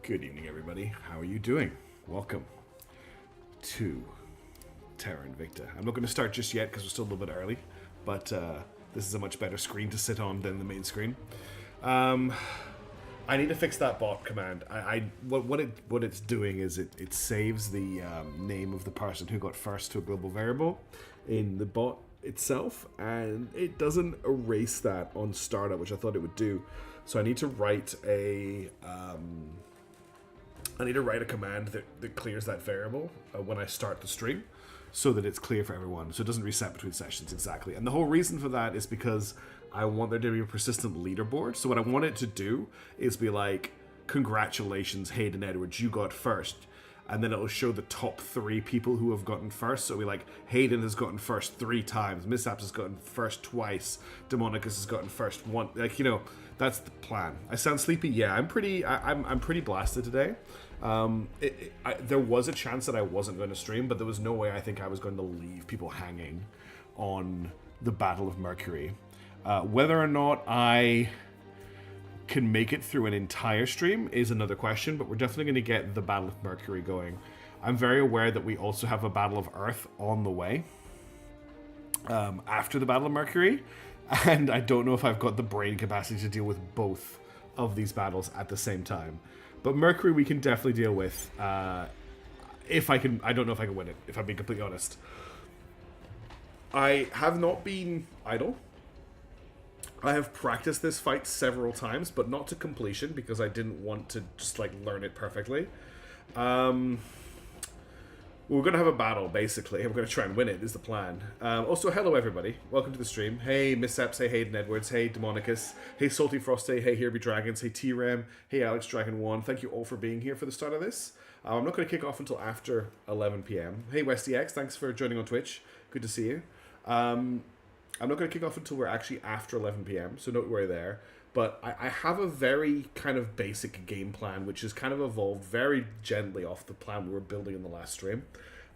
Good evening, everybody. How are you doing? Welcome to Terra Invicta. I'm not going to start just yet because we're still a little bit early, but this is a much better screen to sit on than the main screen. I need to fix that bot command. What it's doing is it saves the name of the person who got first to a global variable in the bot itself, and it doesn't erase that on startup, which I thought it would do. So I need to write a command that clears that variable when I start the stream, so that it's clear for everyone, so it doesn't reset between sessions exactly. And the whole reason for that is because I want there to be a persistent leaderboard. So what I want it to do is be like, congratulations, Hayden Edwards, you got first. And then it'll show the top 3 people who have gotten first. So we like, Hayden has gotten first 3 times, Mishaps has gotten first twice, Demonicus has gotten first one. Like, you know, that's the plan. I sound sleepy? Yeah, I'm pretty blasted today. There was a chance that I wasn't going to stream, but there was no way I think I was going to leave people hanging on the Battle of Mercury. Whether or not I can make it through an entire stream is another question, but we're definitely going to get the Battle of Mercury going. I'm very aware that we also have a Battle of Earth on the way after the Battle of Mercury, and I don't know if I've got the brain capacity to deal with both of these battles at the same time. But Mercury we can definitely deal with. If I can, I don't know if I can win it, if I'm being completely honest. I have not been idle. I have practiced this fight several times, but not to completion, because I didn't want to just like learn it perfectly. We're going to have a battle, basically. We're going to try and win it, is the plan. Also, hello everybody. Welcome to the stream. Hey Mishaps, hey Hayden Edwards, hey Demonicus, hey Salty Frosty, hey Here Be Dragons, hey T-Rem, hey Alex Dragon 1. Thank you all for being here for the start of this. I'm not going to kick off until after 11 p.m. Hey WestyX, thanks for joining on Twitch. Good to see you. I'm not going to kick off until we're actually after 11 p.m., so don't worry there. But I have a very kind of basic game plan, which has kind of evolved very gently off the plan we were building in the last stream.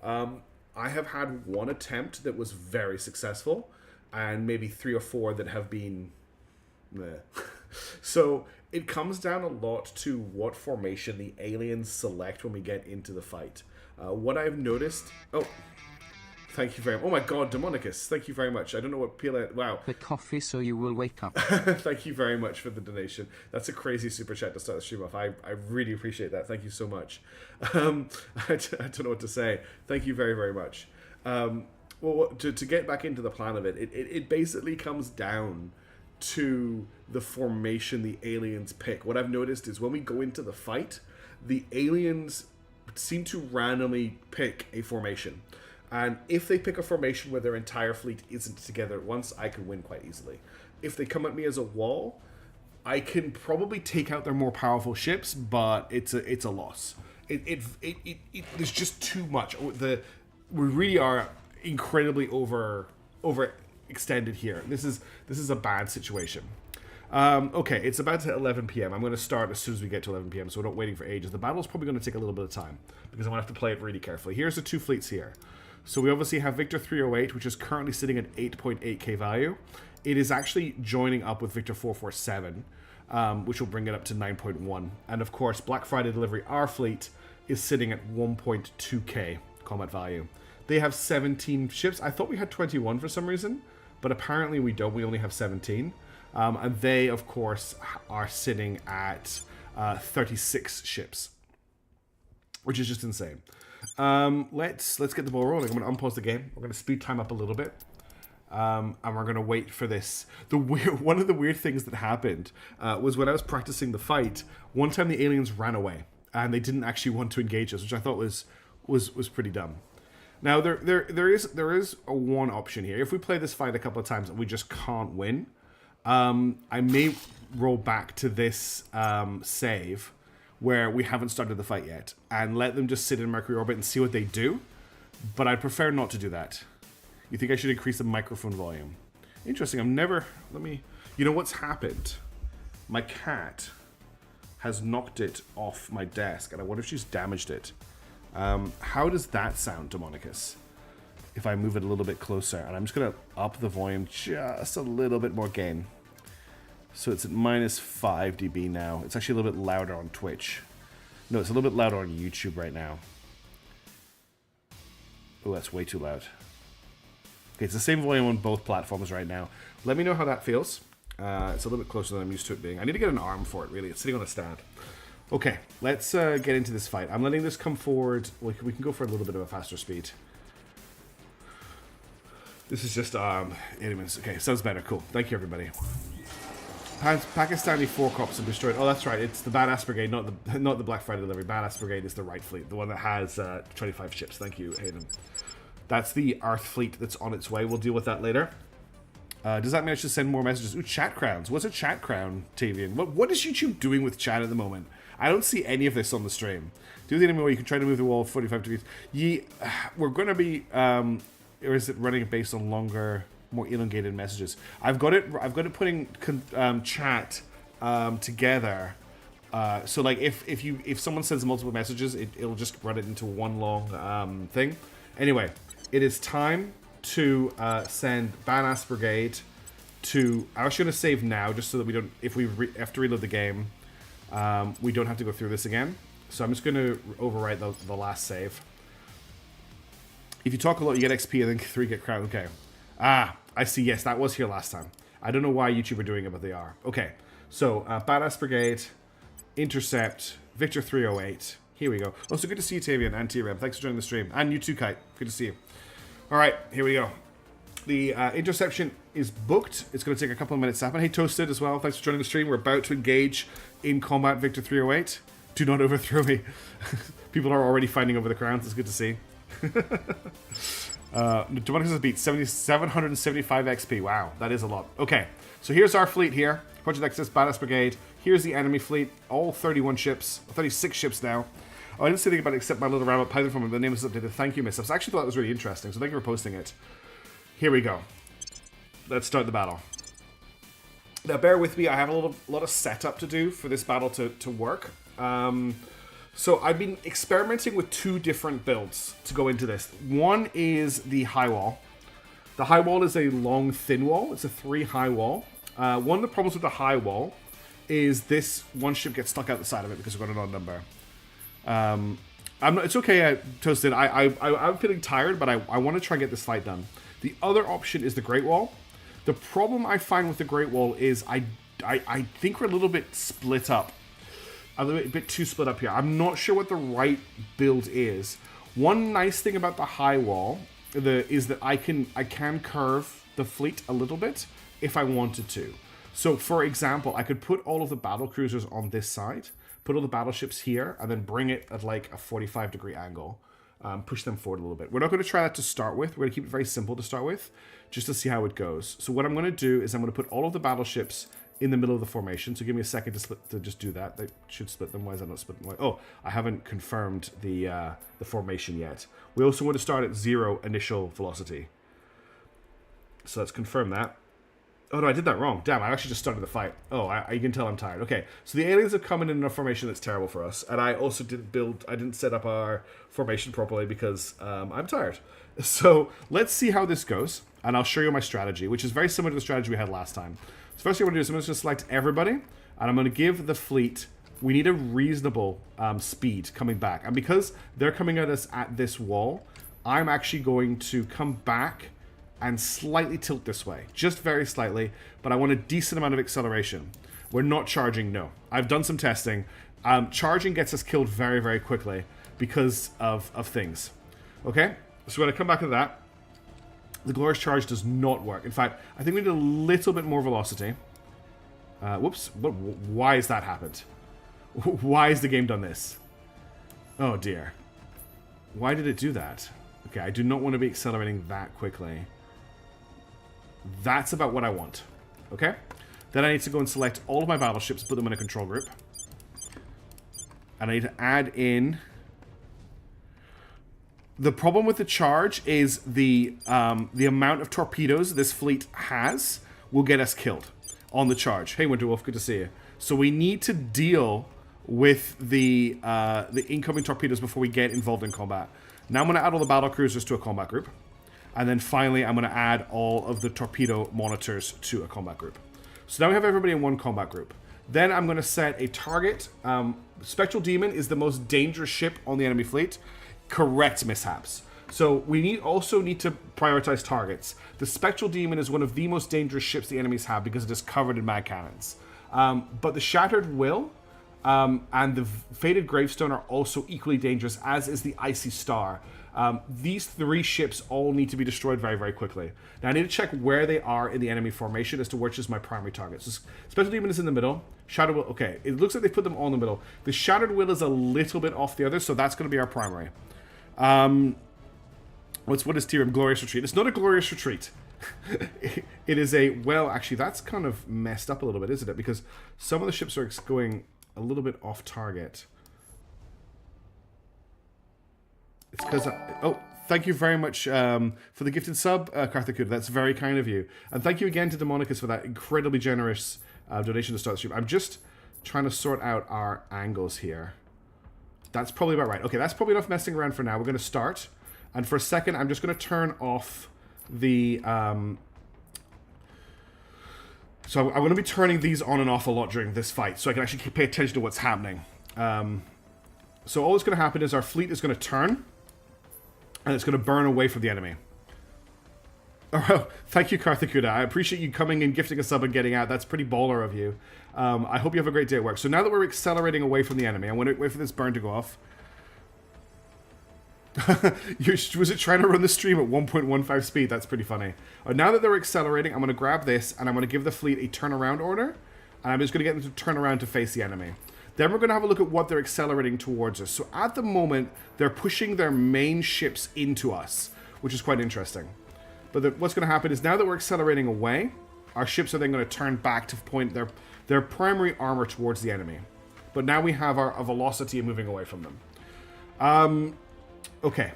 I have had one attempt that was very successful, and maybe 3 or 4 that have been meh. So it comes down a lot to what formation the aliens select when we get into the fight. What I've noticed... Oh... Thank you very much. Oh my god, Demonicus, thank you very much. I don't know what PLA... Wow. The coffee so you will wake up. Thank you very much for the donation. That's a crazy super chat to start the stream off. I really appreciate that. Thank you so much. I don't know what to say. Thank you very, very much. Well, to get back into the plan of it basically comes down to the formation the aliens pick. What I've noticed is when we go into the fight, the aliens seem to randomly pick a formation. And if they pick a formation where their entire fleet isn't together at once, I can win quite easily. If they come at me as a wall, I can probably take out their more powerful ships, but it's a loss. There's just too much. We really are incredibly overextended here. This is a bad situation. Okay, it's about to hit 11 p.m. I'm going to start as soon as we get to 11 p.m., so we're not waiting for ages. The battle's probably going to take a little bit of time, because I'm going to have to play it really carefully. Here's the 2 fleets here. So we obviously have Victor 308, which is currently sitting at 8.8k value. It is actually joining up with Victor 447, which will bring it up to 9.1. And of course, Black Friday Delivery, our fleet, is sitting at 1.2k combat value. They have 17 ships. I thought we had 21 for some reason, but apparently we don't. We only have 17. And they, of course, are sitting at 36 ships, which is just insane. Let's get the ball rolling. I'm going to unpause the game. We're going to speed time up a little bit. And we're going to wait for this. One of the weird things that happened was when I was practicing the fight, one time the aliens ran away and they didn't actually want to engage us, which I thought was pretty dumb. Now there is a one option here. If we play this fight a couple of times and we just can't win, I may roll back to this save where we haven't started the fight yet, and let them just sit in Mercury orbit and see what they do. But I'd prefer not to do that. You think I should increase the microphone volume? Interesting, you know what's happened? My cat has knocked it off my desk, and I wonder if she's damaged it. How does that sound, Demonicus? If I move it a little bit closer, and I'm just gonna up the volume just a little bit more gain. So it's at -5 dB now. It's actually a little bit louder on Twitch. No, it's a little bit louder on YouTube right now. Oh, that's way too loud. Okay, it's the same volume on both platforms right now. Let me know how that feels. It's a little bit closer than I'm used to it being. I need to get an arm for it, really. It's sitting on a stand. Okay, let's get into this fight. I'm letting this come forward. We can go for a little bit of a faster speed. This is just, elements. Okay, sounds better. Cool. Thank you, everybody. Pakistani 4 cops have destroyed. Oh, that's right. It's the Badass Brigade, not the Black Friday delivery. Badass Brigade is the right fleet, the one that has 25 ships. Thank you, Hayden. That's the Earth fleet that's on its way. We'll deal with that later. Does that manage to send more messages? Ooh, chat crowns. What's a chat crown, Tavian? What is YouTube doing with chat at the moment? I don't see any of this on the stream. Do the enemy where you can try to move the wall 45 degrees. We're going to be, or is it running based on longer, more elongated messages? I've got it putting chat together. So like if someone sends multiple messages, it'll just run it into one long thing. Anyway, it is time to send Badass Brigade to... I was going to save now, just so that we don't... If we have to reload the game, we don't have to go through this again. So I'm just going to overwrite the last save. If you talk a lot, you get XP, and then 3 get crown. Okay. Ah, I see. Yes, that was here last time. I don't know why YouTube are doing it, but they are. Okay. So, Badass Brigade, Intercept, Victor 308. Here we go. Oh, so good to see you, Tavian, and T-Rem. Thanks for joining the stream. And you too, Kite. Good to see you. All right, here we go. The interception is booked. It's going to take a couple of minutes to happen. Hey, Toasted as well. Thanks for joining the stream. We're about to engage in combat, Victor 308. Do not overthrow me. People are already fighting over the crowns. It's good to see. Demonicus has beat 775 XP. Wow, that is a lot. Okay, so here's our fleet here. Project Exodus, Badass Brigade. Here's the enemy fleet. All 31 ships. 36 ships now. Oh, I didn't say anything about it except my little rabbit Python from it. The name is updated. Thank you, Miss. I actually thought that was really interesting, so thank you for posting it. Here we go. Let's start the battle. Now, bear with me. I have a lot of setup to do for this battle to work. So I've been experimenting with 2 different builds to go into this. One is the high wall. The high wall is a long, thin wall. It's a 3 high wall. One of the problems with the high wall is this one ship gets stuck out the side of it because we've got an odd number. It's okay, Toasted. I'm feeling tired, but I want to try and get this fight done. The other option is the Great Wall. The problem I find with the Great Wall is I think we're a little bit split up. A bit too split up here. I'm not sure what the right build is. One nice thing about the high wall is that I can curve the fleet a little bit if I wanted to. So, for example, I could put all of the battle cruisers on this side, put all the battleships here, and then bring it at like a 45-degree angle. Push them forward a little bit. We're not going to try that to start with. We're going to keep it very simple to start with, just to see how it goes. So what I'm going to do is I'm going to put all of the battleships in the middle of the formation. So give me a second to just do that. They should split them. Why is that not splitting? Oh, I haven't confirmed the formation yet. We also want to start at 0 initial velocity. So let's confirm that. Oh no, I did that wrong. Damn, I actually just started the fight. Oh, you can tell I'm tired. Okay, so the aliens have come in a formation that's terrible for us, and I also didn't set up our formation properly because I'm tired. So let's see how this goes, and I'll show you my strategy, which is very similar to the strategy we had last time. So first thing I'm going to do is I'm going to select everybody, and I'm going to give the fleet, we need a reasonable speed coming back. And because they're coming at us at this wall, I'm actually going to come back and slightly tilt this way. Just very slightly, but I want a decent amount of acceleration. We're not charging, no. I've done some testing. Charging gets us killed very, very quickly because of things. Okay? So we're going to come back to that. The glorious charge does not work. In fact, I think we need a little bit more velocity. Whoops. Why has that happened? Why has the game done this? Oh, dear. Why did it do that? Okay, I do not want to be accelerating that quickly. That's about what I want. Okay? Then I need to go and select all of my battleships, put them in a control group. And I need to add in... The problem with the charge is the amount of torpedoes this fleet has will get us killed on the charge. Hey, Winterwolf, good to see you. So we need to deal with the incoming torpedoes before we get involved in combat. Now I'm going to add all the battle cruisers to a combat group. And then finally, I'm going to add all of the torpedo monitors to a combat group. So now we have everybody in one combat group. Then I'm going to set a target. Spectral Demon is the most dangerous ship on the enemy fleet. Correct mishaps. So we also need to prioritize targets. The Spectral Demon is one of the most dangerous ships the enemies have because it is covered in mag cannons. But the Shattered Will and the Fated Gravestone are also equally dangerous, as is the Icy Star. These 3 ships all need to be destroyed very, very quickly. Now, I need to check where they are in the enemy formation as to which is my primary target. So, Spectral Demon is in the middle. Shattered Will, okay, it looks like they put them all in the middle. The Shattered Will is a little bit off the others, so that's going to be our primary. What is Tyrion? Glorious Retreat. It's not a glorious retreat. It is a, well, actually, that's kind of messed up a little bit, isn't it? Because some of the ships are going a little bit off target. It's because oh, thank you very much for the gifted sub, Karthikuda. That's very kind of you. And thank you again to Demonicus for that incredibly generous donation to start the stream. I'm just trying to sort out our angles here. That's probably about right. Okay, that's probably enough messing around for now. We're going to start. And for a second, I'm just going to turn off the... So I'm going to be turning these on and off a lot during this fight, so I can actually pay attention to what's happening. So all that's going to happen is our fleet is going to turn, and it's going to burn away from the enemy. Oh, thank you, Karthikuda. I appreciate you coming and gifting a sub and getting out. That's pretty baller of you. I hope you have a great day at work. So now that we're accelerating away from the enemy, I want to wait for this burn to go off. Was it trying to run the stream at 1.15 speed? That's pretty funny. Now that they're accelerating, I'm going to grab this, and I'm going to give the fleet a turnaround order. And I'm just going to get them to turn around to face the enemy. Then we're going to have a look at what they're accelerating towards us. So at the moment, they're pushing their main ships into us, which is quite interesting. But what's going to happen is now that we're accelerating away, our ships are then going to turn back to point their primary armor towards the enemy. But now we have our velocity moving away from them. Okay.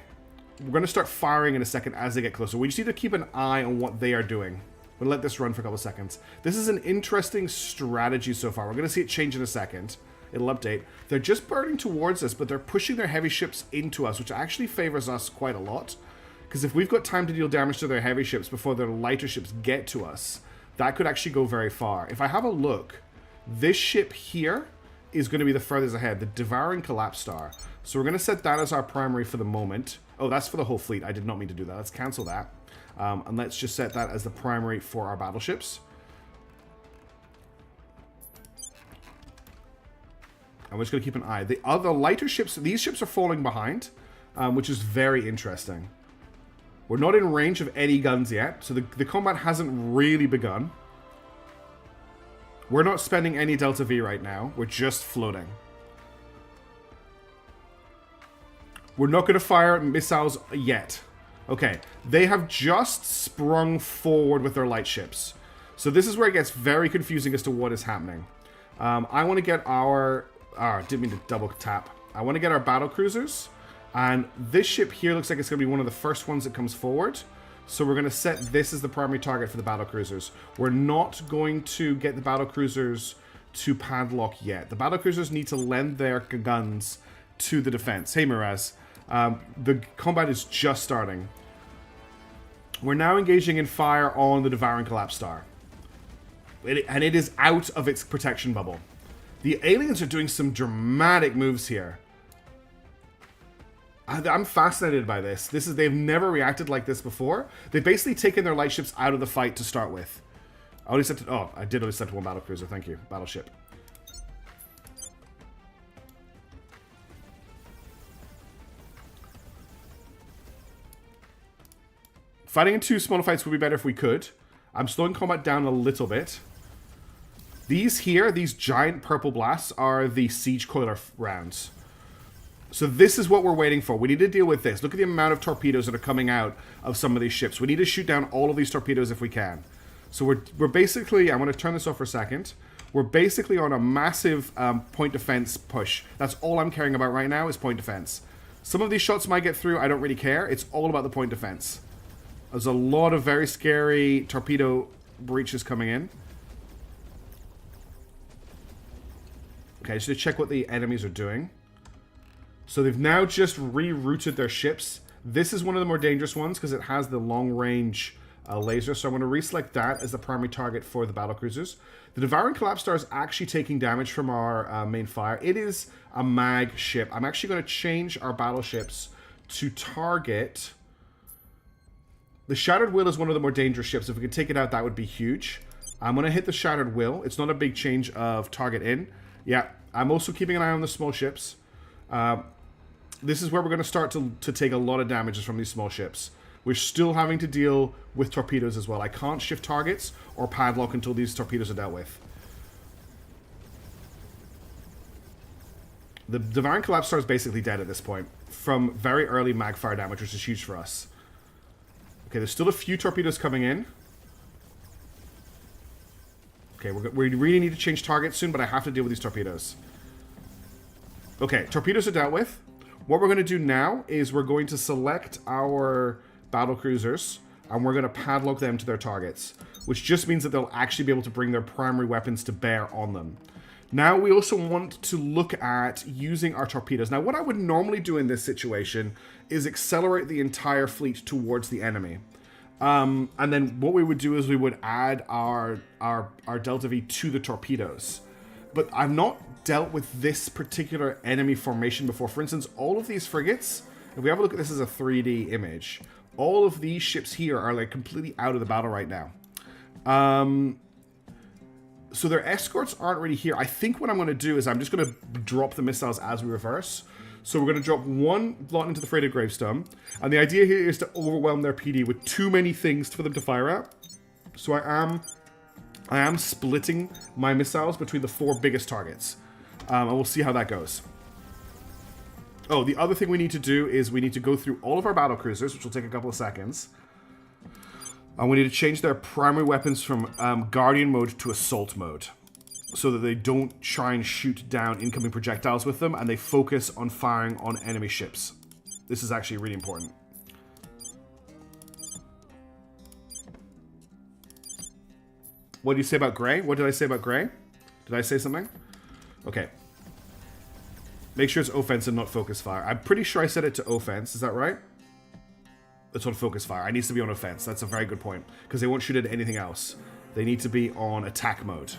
We're going to start firing in a second as they get closer. We just need to keep an eye on what they are doing. We'll let this run for a couple of seconds. This is an interesting strategy so far. We're going to see it change in a second. It'll update. They're just burning towards us, but they're pushing their heavy ships into us, which actually favors us quite a lot. Because if we've got time to deal damage to their heavy ships before their lighter ships get to us, that could actually go very far. If I have a look, this ship here is going to be the furthest ahead, the Devouring Collapse Star. So we're going to set that as our primary for the moment. Oh, that's for the whole fleet. I did not mean to do that. Let's cancel that. And let's just set that as the primary for our battleships. And we're just going to keep an eye. The other lighter ships, these ships are falling behind, which is very interesting. We're not in range of any guns yet, so the combat hasn't really begun. We're not spending any Delta V right now. We're just floating. We're not going to fire missiles yet. Okay, they have just sprung forward with their light ships. So this is where it gets very confusing as to what is happening. I want to get our... didn't mean to double tap. I want to get our battle cruisers. And this ship here looks like it's going to be one of the first ones that comes forward. So we're going to set this as the primary target for the battle cruisers. We're not going to get the battle cruisers to padlock yet. The battle cruisers need to lend their guns to the defense. Hey, Miraz. The combat is just starting. We're now engaging in fire on the Devouring Collapse Star. And it is out of its protection bubble. The aliens are doing some dramatic moves here. I'm fascinated by this. They've never reacted like this before. They've basically taken their light ships out of the fight to start with. I did only set one battle cruiser. Thank you. Battleship. Fighting in two smaller fights would be better if we could. I'm slowing combat down a little bit. These giant purple blasts, are the siege coiler rounds. So this is what we're waiting for. We need to deal with this. Look at the amount of torpedoes that are coming out of some of these ships. We need to shoot down all of these torpedoes if we can. So we're basically... I'm going to turn this off for a second. We're basically on a massive point defense push. That's all I'm caring about right now is point defense. Some of these shots might get through. I don't really care. It's all about the point defense. There's a lot of very scary torpedo breaches coming in. Okay, just to check what the enemies are doing. So they've now just rerouted their ships. This is one of the more dangerous ones because it has the long-range laser. So I'm going to reselect that as the primary target for the battlecruisers. The Devouring Collapse Star is actually taking damage from our main fire. It is a mag ship. I'm actually going to change our battleships to target... The Shattered Will is one of the more dangerous ships. If we could take it out, that would be huge. I'm going to hit the Shattered Will. It's not a big change of target in. Yeah, I'm also keeping an eye on the small ships. This is where we're going to start to take a lot of damages from these small ships. We're still having to deal with torpedoes as well. I can't shift targets or padlock until these torpedoes are dealt with. The Devouring Collapse Star is basically dead at this point from very early mag fire damage, which is huge for us. Okay, there's still a few torpedoes coming in. Okay, we really need to change targets soon, but I have to deal with these torpedoes. Okay, torpedoes are dealt with. What we're going to do now is we're going to select our battle cruisers, and we're going to padlock them to their targets, which just means that they'll actually be able to bring their primary weapons to bear on them. Now, we also want to look at using our torpedoes. Now, what I would normally do in this situation is accelerate the entire fleet towards the enemy. And then what we would do is we would add our Delta V to the torpedoes. But I've not dealt with this particular enemy formation before. For instance, all of these frigates, if we have a look at this as a 3D image, all of these ships here are like completely out of the battle right now. So their escorts aren't really here. I think what I'm going to do is I'm just going to drop the missiles as we reverse. So we're going to drop one lot into the freighter gravestone. And the idea here is to overwhelm their PD with too many things for them to fire at. So I am splitting my missiles between the 4 biggest targets. And we'll see how that goes. Oh, the other thing we need to do is we need to go through all of our battlecruisers, which will take a couple of seconds. And we need to change their primary weapons from Guardian mode to Assault mode, so that they don't try and shoot down incoming projectiles with them, and they focus on firing on enemy ships. This is actually really important. What do you say about Gray? What did I say about Gray? Did I say something? Okay. Make sure it's offensive, not focus fire. I'm pretty sure I set it to offense. Is that right? It's on focus fire. It needs to be on offense. That's a very good point. Because they won't shoot at anything else. They need to be on attack mode.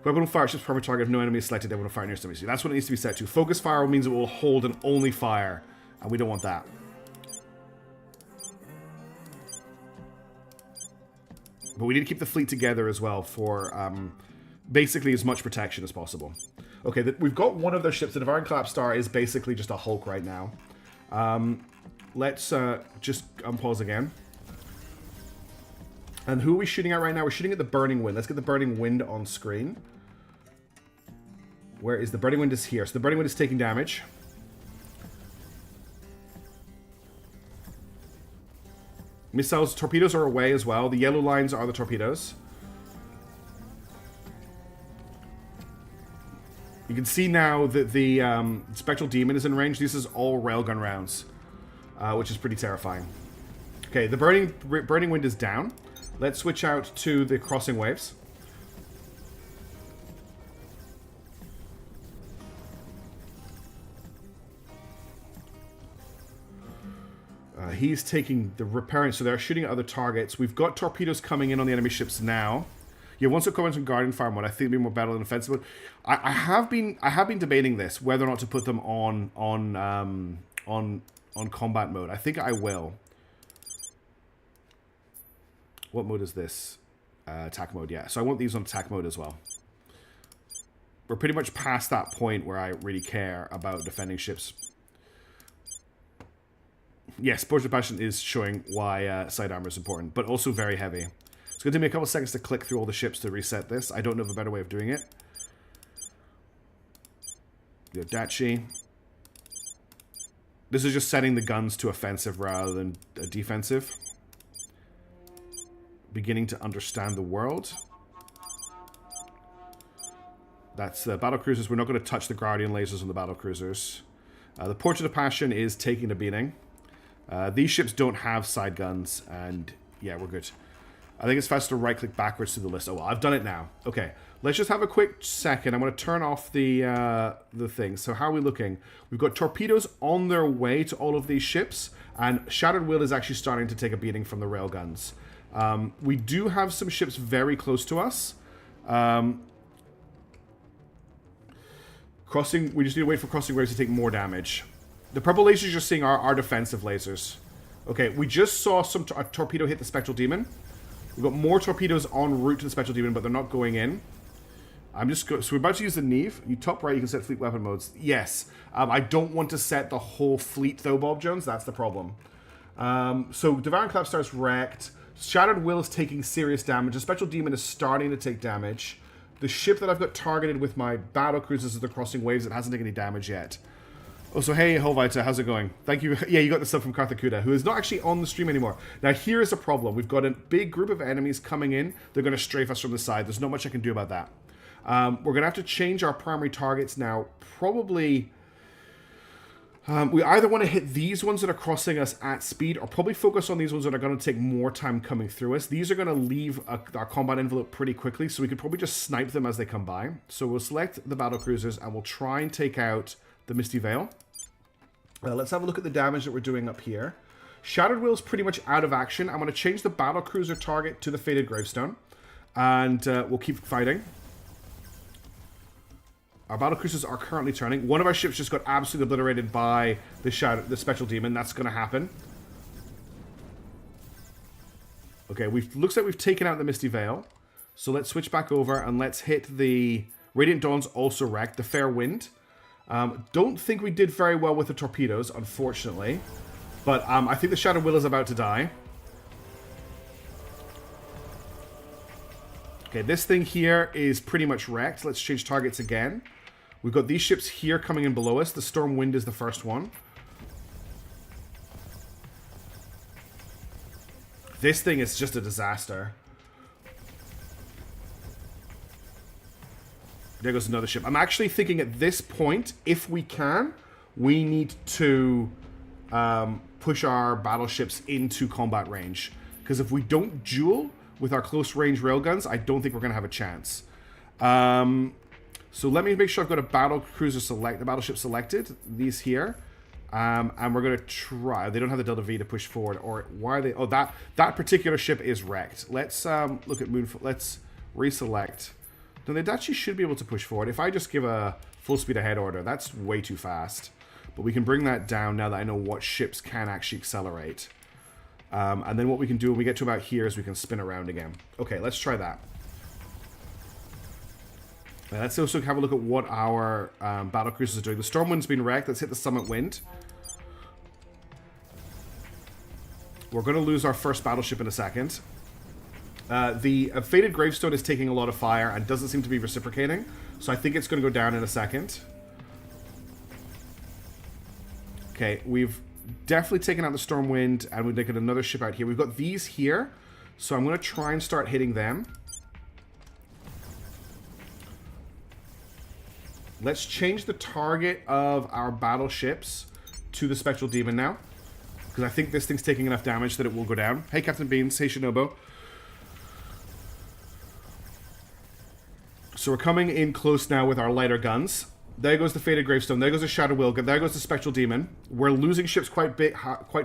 Weapon will fire ship's primary target if no enemy is selected. They will fire near somebody. That's what it needs to be set to. Focus fire means it will hold and only fire. And we don't want that. But we need to keep the fleet together as well for basically as much protection as possible. Okay, we've got one of their ships. The Devouring Collapse Star is basically just a Hulk right now. Let's just unpause again. And who are we shooting at right now? We're shooting at the Burning Wind. Let's get the Burning Wind on screen. Where is the Burning Wind? Is here. So the Burning Wind is taking damage. Missiles, torpedoes are away as well. The yellow lines are the torpedoes. You can see now that the Spectral Demon is in range. This is all railgun rounds, which is pretty terrifying. Okay, the Burning Wind is down. Let's switch out to the Crossing Waves. He's taking the repairing, so they're shooting at other targets. We've got torpedoes coming in on the enemy ships now. Yeah, once it comes in Guardian Fire mode, I think it'll be more battle and offensive mode. I have been debating this, whether or not to put them on combat mode. I think I will. What mode is this? Attack mode, yeah. So I want these on attack mode as well. We're pretty much past that point where I really care about defending ships. Yes, Portrait of Passion is showing why side armor is important, but also very heavy. It's going to take me a couple seconds to click through all the ships to reset this. I don't know of a better way of doing it. The Dachi. This is just setting the guns to offensive rather than defensive. Beginning to understand the world. That's the battlecruisers. We're not going to touch the Guardian lasers on the battlecruisers. The Portrait of Passion is taking a beating. These ships don't have side guns, and yeah, we're good. I think it's faster to right-click backwards to the list. Oh, well, I've done it now. Okay, let's just have a quick second. I'm going to turn off the thing. So how are we looking? We've got torpedoes on their way to all of these ships, and Shattered Will is actually starting to take a beating from the railguns. We do have some ships very close to us. Crossing. We just need to wait for crossing waves to take more damage. The purple lasers you're seeing are defensive lasers. Okay, we just saw a torpedo hit the Spectral Demon. We've got more torpedoes en route to the Spectral Demon, but they're not going in. So we're about to use the Neve. You top right, you can set fleet weapon modes. Yes. I don't want to set the whole fleet, though, Bob Jones. That's the problem. So Devouring Collapse starts wrecked. Shattered Will is taking serious damage. The Spectral Demon is starting to take damage. The ship that I've got targeted with my battle cruisers is the Crossing Waves. It hasn't taken any damage yet. Oh, so hey, Helvita, how's it going? Thank you. Yeah, you got the stuff from Karthakuda, who is not actually on the stream anymore. Now, here's a problem. We've got a big group of enemies coming in. They're going to strafe us from the side. There's not much I can do about that. We're going to have to change our primary targets now. Probably... we either want to hit these ones that are crossing us at speed, or probably focus on these ones that are going to take more time coming through us. These are going to leave our combat envelope pretty quickly, so we could probably just snipe them as they come by. So we'll select the battle cruisers, and we'll try and take out the Misty Veil. Let's have a look at the damage that we're doing up here. Shattered Will is pretty much out of action. I'm going to change the battle cruiser target to the Fated Gravestone, and we'll keep fighting. Our battle cruisers are currently turning. One of our ships just got absolutely obliterated by the Spectral Demon. That's going to happen. Okay, looks like we've taken out the Misty Veil. So let's switch back over and let's hit the Radiant Dawn's also wrecked. The Fair Wind. Don't think we did very well with the torpedoes, unfortunately. But I think the Shattered Will is about to die. Okay, this thing here is pretty much wrecked. Let's change targets again. We've got these ships here coming in below us. The Storm Wind is the first one. This thing is just a disaster. There goes another ship. I'm actually thinking at this point, if we can, we need to push our battleships into combat range. Because if we don't duel with our close range railguns, I don't think we're going to have a chance. So let me make sure I've got a battle cruiser the battleship selected. These here. And we're going to try. They don't have the Delta V to push forward. Or why are they... Oh, that particular ship is wrecked. Let's look at Moonfall. Let's reselect. No, they actually should be able to push forward. If I just give a full speed ahead order, that's way too fast. But we can bring that down now that I know what ships can actually accelerate. And then what we can do when we get to about here is we can spin around again. Okay, let's try that. Let's also have a look at what our battle cruisers are doing. The Stormwind's been wrecked. Let's hit the Summit Wind. We're going to lose our first battleship in a second. The Fated Gravestone is taking a lot of fire and doesn't seem to be reciprocating. So I think it's going to go down in a second. Okay, we've definitely taken out the Stormwind, and we've taken another ship out here. We've got these here, so I'm going to try and start hitting them. Let's change the target of our battleships to the Spectral Demon now, because I think this thing's taking enough damage that it will go down. Hey, Captain Beans. Hey, Shinobu. So we're coming in close now with our lighter guns. There goes the Fated Gravestone. There goes the Shadow Will. There goes the Spectral Demon. We're losing ships quite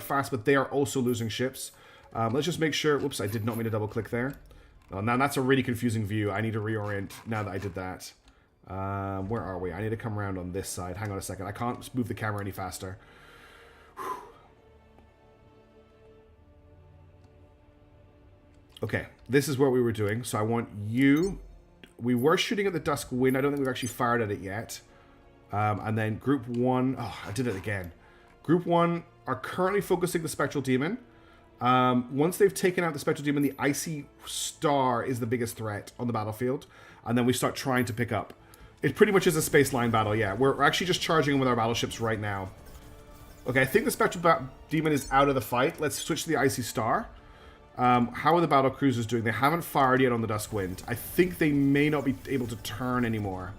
fast, but they are also losing ships. Let's just make sure... Whoops, I did not mean to double-click there. Oh, now that's a really confusing view. I need to reorient now that I did that. Where are we? I need to come around on this side. Hang on a second. I can't move the camera any faster. Whew. Okay, this is what we were doing. So I want you... We were shooting at the Dusk Wind. I don't think we've actually fired at it yet. And then Group 1... Oh, I did it again. Group 1 are currently focusing the Spectral Demon. Once they've taken out the Spectral Demon, the Icy Star is the biggest threat on the battlefield. And then we start trying to pick up. It pretty much is a space line battle, yeah. We're actually just charging with our battleships right now. Okay, I think the Spectral Demon is out of the fight. Let's switch to the Icy Star. How are the battle cruisers doing? They haven't fired yet on the Dusk Wind. I think they may not be able to turn anymore.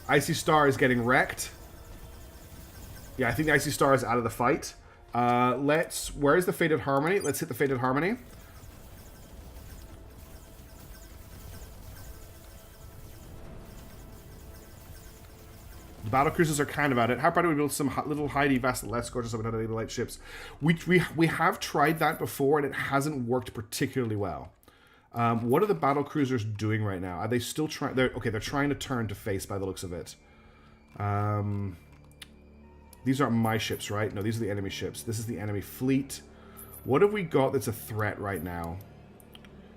Icy Star is getting wrecked. Yeah, I think the Icy Star is out of the fight. Where's the Fated Harmony? Let's hit the Fated Harmony. The battle cruisers are kind of at it. How about we build some little Heidi vessel less gorgeous than any light ships? We have tried that before and it hasn't worked particularly well. What are the battle cruisers doing right now? Are they still trying? They're trying to turn to face by the looks of it. These aren't my ships, right? No, these are the enemy ships. This is the enemy fleet. What have we got that's a threat right now?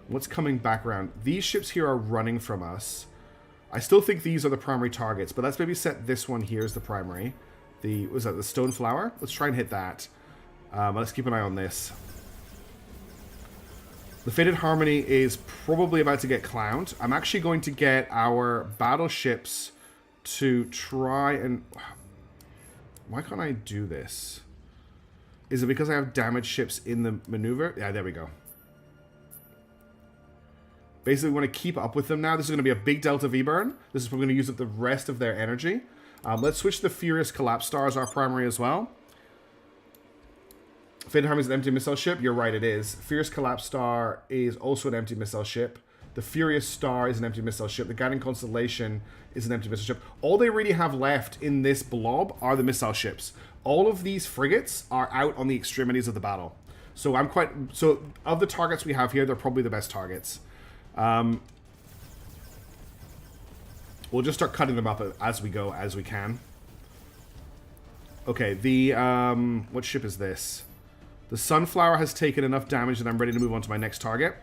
What's coming back around? These ships here are running from us. I still think these are the primary targets, but let's maybe set this one here as the primary. Was that the Stone Flower? Let's try and hit that. Let's keep an eye on this. The Fated Harmony is probably about to get clowned. I'm actually going to get our battleships to try and... Why can't I do this? Is it because I have damaged ships in the maneuver? Yeah, there we go. Basically, we want to keep up with them now. This is going to be a big Delta V burn. This is probably going to use up the rest of their energy. Let's switch the Furious Collapse Star as our primary as well. Fated Harmony is an empty missile ship. You're right, it is. Furious Collapse Star is also an empty missile ship. The Furious Star is an empty missile ship. The Guiding Constellation is an empty missile ship. All they really have left in this blob are the missile ships. All of these frigates are out on the extremities of the battle. So of the targets we have here, they're probably the best targets. We'll just start cutting them up as we go, as we can. Okay, what ship is this? The Sunflower has taken enough damage that I'm ready to move on to my next target.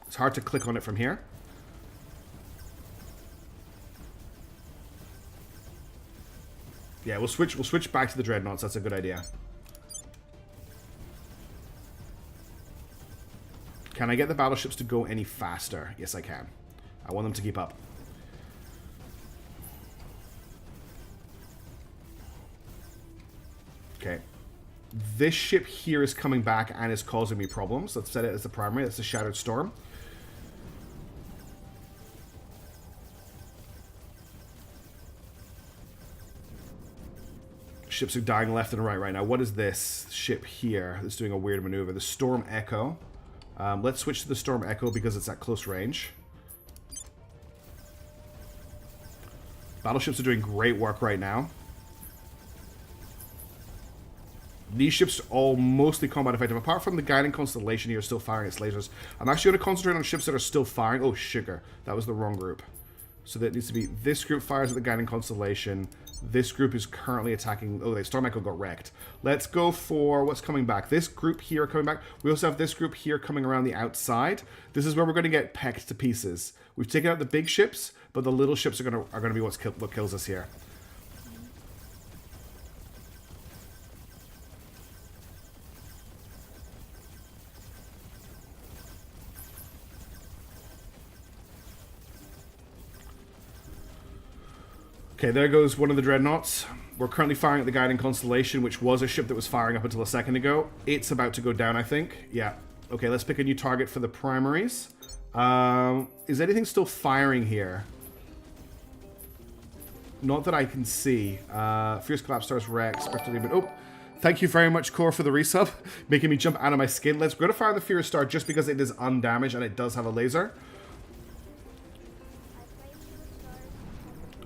It's hard to click on it from here. Yeah, we'll switch back to the Dreadnoughts. That's a good idea. Can I get the battleships to go any faster? Yes, I can. I want them to keep up. Okay. This ship here is coming back and is causing me problems. Let's set it as the primary. That's the Shattered Storm. Ships are dying left and right now. What is this ship here that's doing a weird maneuver? The Storm Echo. Let's switch to the Storm Echo because it's at close range. Battleships are doing great work right now. These ships are all mostly combat effective. Apart from the Guiding Constellation here still firing its lasers. I'm actually going to concentrate on ships that are still firing. Oh, sugar. That was the wrong group. So that needs to be... This group fires at the Guiding Constellation. This group is currently attacking... Oh, the Storm Echo got wrecked. Let's go for what's coming back. This group here coming back. We also have this group here coming around the outside. This is where we're going to get pecked to pieces. We've taken out the big ships, but the little ships are going to be what kills us here. Okay, there goes one of the Dreadnoughts. We're currently firing at the Guiding Constellation, which was a ship that was firing up until a second ago. It's about to go down, I think. Yeah. Okay, let's pick a new target for the primaries. Is anything still firing here? Not that I can see. Fierce Collapse Stars Rex. Oh, thank you very much, Core, for the resub. Making me jump out of my skin. Let's go to fire the Fierce Star just because it is undamaged and it does have a laser.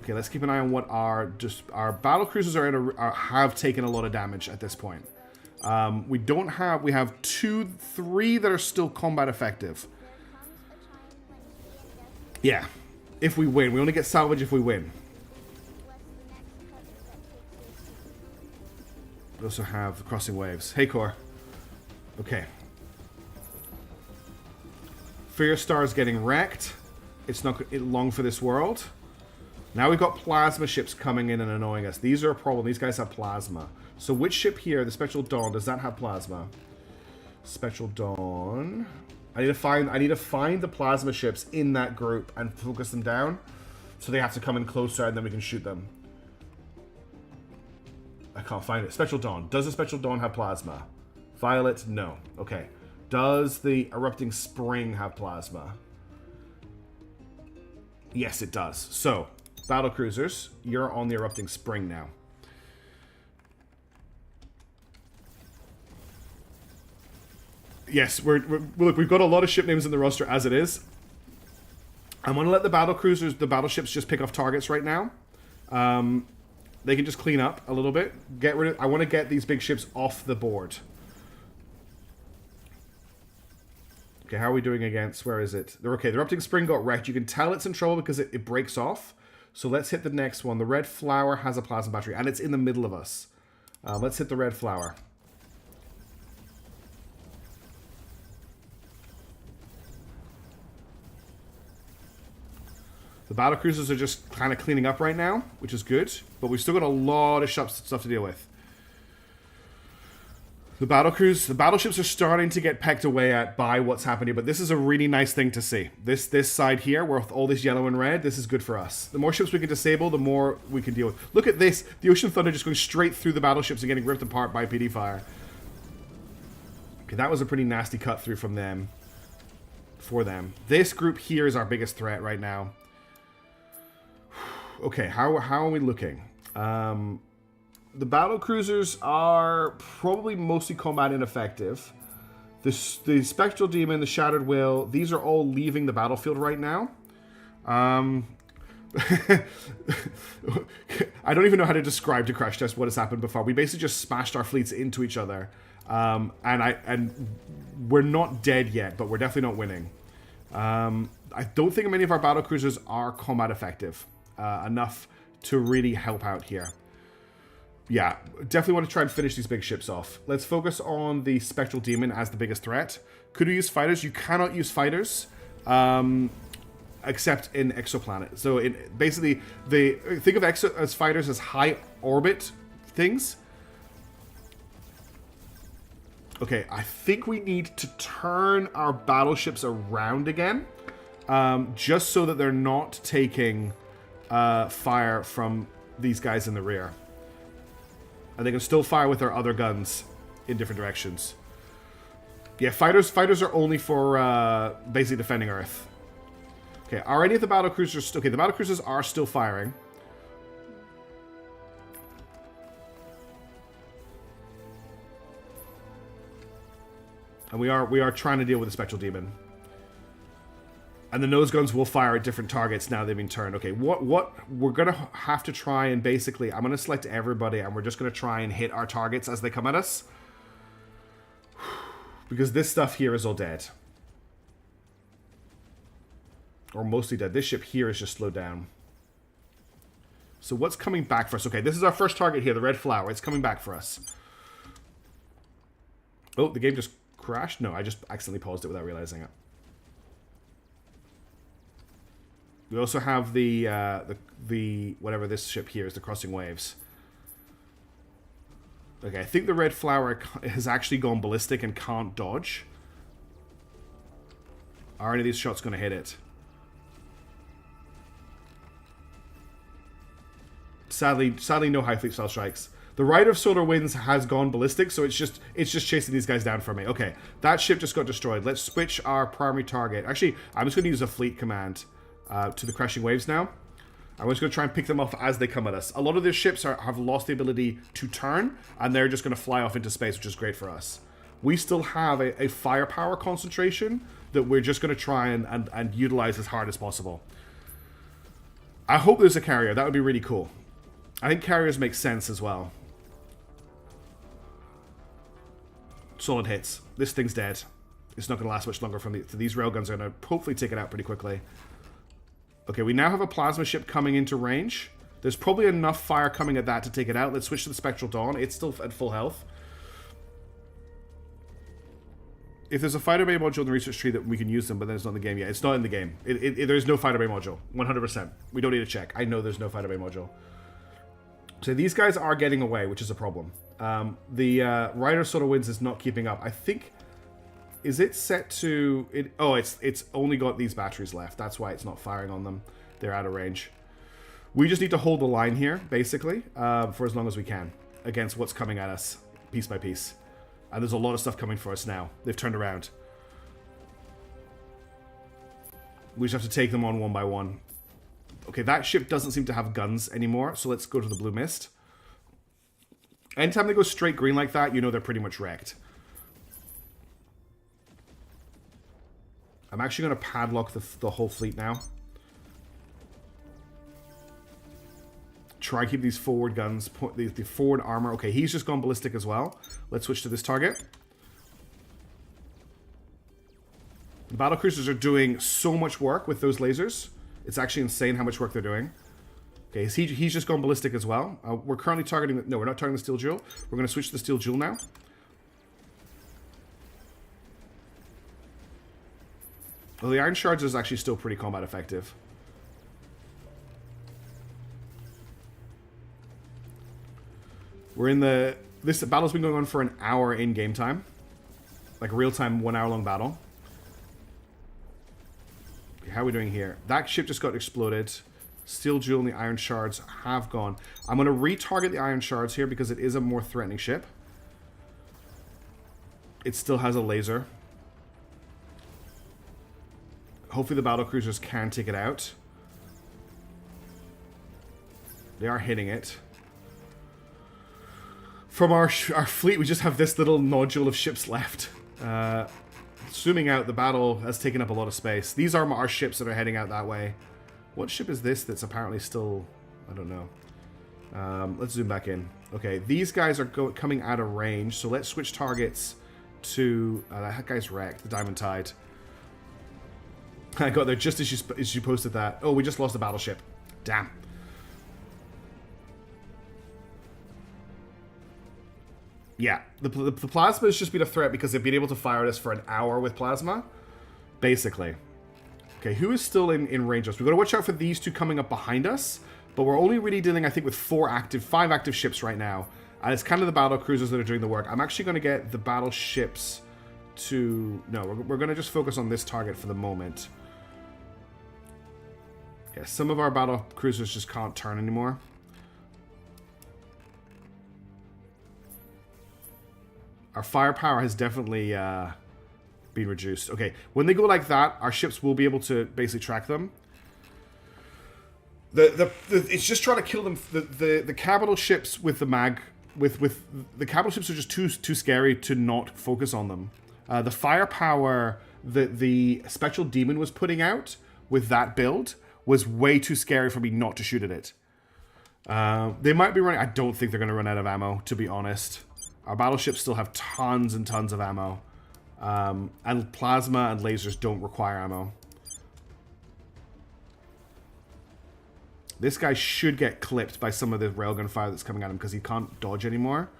Okay, let's keep an eye on what our battle cruisers have taken a lot of damage at this point. We have 3 that are still combat effective. Yeah, if we win. We only get salvage if we win. We also have the Crossing Waves. Hey, Core. Okay. Fierce Star is getting wrecked. It's not long for this world. Now we've got plasma ships coming in and annoying us. These are a problem. These guys have plasma. So which ship here, the Spectral Dawn, does that have plasma? Spectral Dawn. I need to find the plasma ships in that group and focus them down. So they have to come in closer and then we can shoot them. I can't find it. Spectral Dawn. Does the Spectral Dawn have plasma? Violet? No. Okay. Does the Erupting Spring have plasma? Yes, it does. So... Battle cruisers, you're on the Erupting Spring now. Yes, look, we've got a lot of ship names in the roster as it is. I'm going to let the battle cruisers, the battleships, just pick off targets right now. They can just clean up a little bit. Get rid of. I want to get these big ships off the board. Okay, how are we doing against? Where is it? They're okay. The erupting spring got wrecked. You can tell it's in trouble because it breaks off. So let's hit the next one. The red flower has a plasma battery, and it's in the middle of us. Let's hit the red flower. The battle cruisers are just kind of cleaning up right now, which is good. But we've still got a lot of stuff to deal with. The battleships are starting to get pecked away at by what's happening. But this is a really nice thing to see. This side here, with all this yellow and red, this is good for us. The more ships we can disable, the more we can deal with. Look at this. The Ocean Thunder just going straight through the battleships and getting ripped apart by PD fire. Okay, that was a pretty nasty cut through from them. For them. This group here is our biggest threat right now. Okay, how are we looking? The battle cruisers are probably mostly combat ineffective. The Spectral Demon, the Shattered Will, these are all leaving the battlefield right now. I don't even know how to describe to Crash Test what has happened before. We basically just smashed our fleets into each other. And we're not dead yet, but we're definitely not winning. I don't think many of our battle cruisers are combat effective. Enough to really help out here. Yeah, definitely want to try and finish these big ships off. Let's focus on the Spectral Demon as the biggest threat. Could we use fighters? You cannot use fighters, except in Exoplanet. So basically, think of as fighters as high orbit things. Okay, I think we need to turn our battleships around again, just so that they're not taking fire from these guys in the rear. And they can still fire with their other guns in different directions. Yeah, fighters are only for basically defending Earth. Okay, are any of the battle cruisers... Okay, the battle cruisers are still firing. And we are trying to deal with the Spectral Demon. And the nose guns will fire at different targets now they've been turned. Okay, what we're going to have to try and basically... I'm going to select everybody and we're just going to try and hit our targets as they come at us. Because this stuff here is all dead. Or mostly dead. This ship here is just slowed down. So what's coming back for us? Okay, this is our first target here, the red flower. It's coming back for us. Oh, the game just crashed? No, I just accidentally paused it without realizing it. We also have the whatever this ship here is, the Crossing Waves. Okay, I think the red flower has actually gone ballistic and can't dodge. Are any of these shots going to hit it? Sadly, no high fleet style strikes. The Rider of Solar Winds has gone ballistic, so it's just chasing these guys down for me. Okay, that ship just got destroyed. Let's switch our primary target. Actually, I'm just going to use a fleet command. To the Crashing Waves now. I'm just going to try and pick them off as they come at us. A lot of these ships have lost the ability to turn, and they're just going to fly off into space, which is great for us. We still have a firepower concentration that we're just going to try and utilize as hard as possible. I hope there's a carrier. That would be really cool. I think carriers make sense as well. Solid hits. This thing's dead. It's not going to last much longer from these railguns are going to hopefully take it out pretty quickly. Okay, we now have a plasma ship coming into range. There's probably enough fire coming at that to take it out. Let's switch to the Spectral Dawn. It's still at full health. If there's a fighter bay module in the research tree that we can use them, but then it's not in the game yet. It's not in the game. There's no fighter bay module. 100%. We don't need to check. I know there's no fighter bay module. So these guys are getting away, which is a problem. The Rider Solar Winds is not keeping up. I think... Is it set to... it's only got these batteries left. That's why it's not firing on them. They're out of range. We just need to hold the line here, basically, for as long as we can, against what's coming at us, piece by piece. And there's a lot of stuff coming for us now. They've turned around. We just have to take them on one by one. Okay, that ship doesn't seem to have guns anymore, so let's go to the Blue Mist. Anytime they go straight green like that, you know they're pretty much wrecked. I'm actually going to padlock the whole fleet now. Try and keep these forward guns, the forward armor. Okay, he's just gone ballistic as well. Let's switch to this target. The battlecruisers are doing so much work with those lasers. It's actually insane how much work they're doing. Okay, he's just gone ballistic as well. We're currently targeting... No, we're not targeting the steel jewel. We're going to switch to the steel jewel now. Well, the iron shards is actually still pretty combat effective. We're in the... This battle's been going on for an hour in game time. Like real-time, 1 hour long battle. Okay, how are we doing here? That ship just got exploded. Steel jewel and the iron shards have gone. I'm going to retarget the iron shards here because it is a more threatening ship. It still has a laser. Hopefully the battlecruisers can take it out. They are hitting it. From our fleet, we just have this little nodule of ships left. Zooming out, the battle has taken up a lot of space. These are our ships that are heading out that way. What ship is this that's apparently still... I don't know. Let's zoom back in. Okay, these guys are coming out of range, so let's switch targets to... that guy's wrecked, the Diamond Tide. I got there just as you posted that. Oh, we just lost the battleship. Damn. Yeah, the plasma has just been a threat because they've been able to fire us for an hour with plasma. Basically. Okay, who is still in range of us? We've got to watch out for these two coming up behind us. But we're only really dealing, I think, with 5 active ships right now. And it's kind of the battle cruisers that are doing the work. I'm actually going to get the battleships to... No, we're going to just focus on this target for the moment. Yeah, some of our battle cruisers just can't turn anymore. Our firepower has definitely been reduced. Okay, when they go like that, our ships will be able to basically track them. It's just trying to kill them. The capital ships with the mag... With the capital ships are just too scary to not focus on them. The firepower that the Spectral Demon was putting out with that build was way too scary for me not to shoot at it. They might be running... I don't think they're going to run out of ammo, to be honest. Our battleships still have tons and tons of ammo. And plasma and lasers don't require ammo. This guy should get clipped by some of the railgun fire that's coming at him because he can't dodge anymore.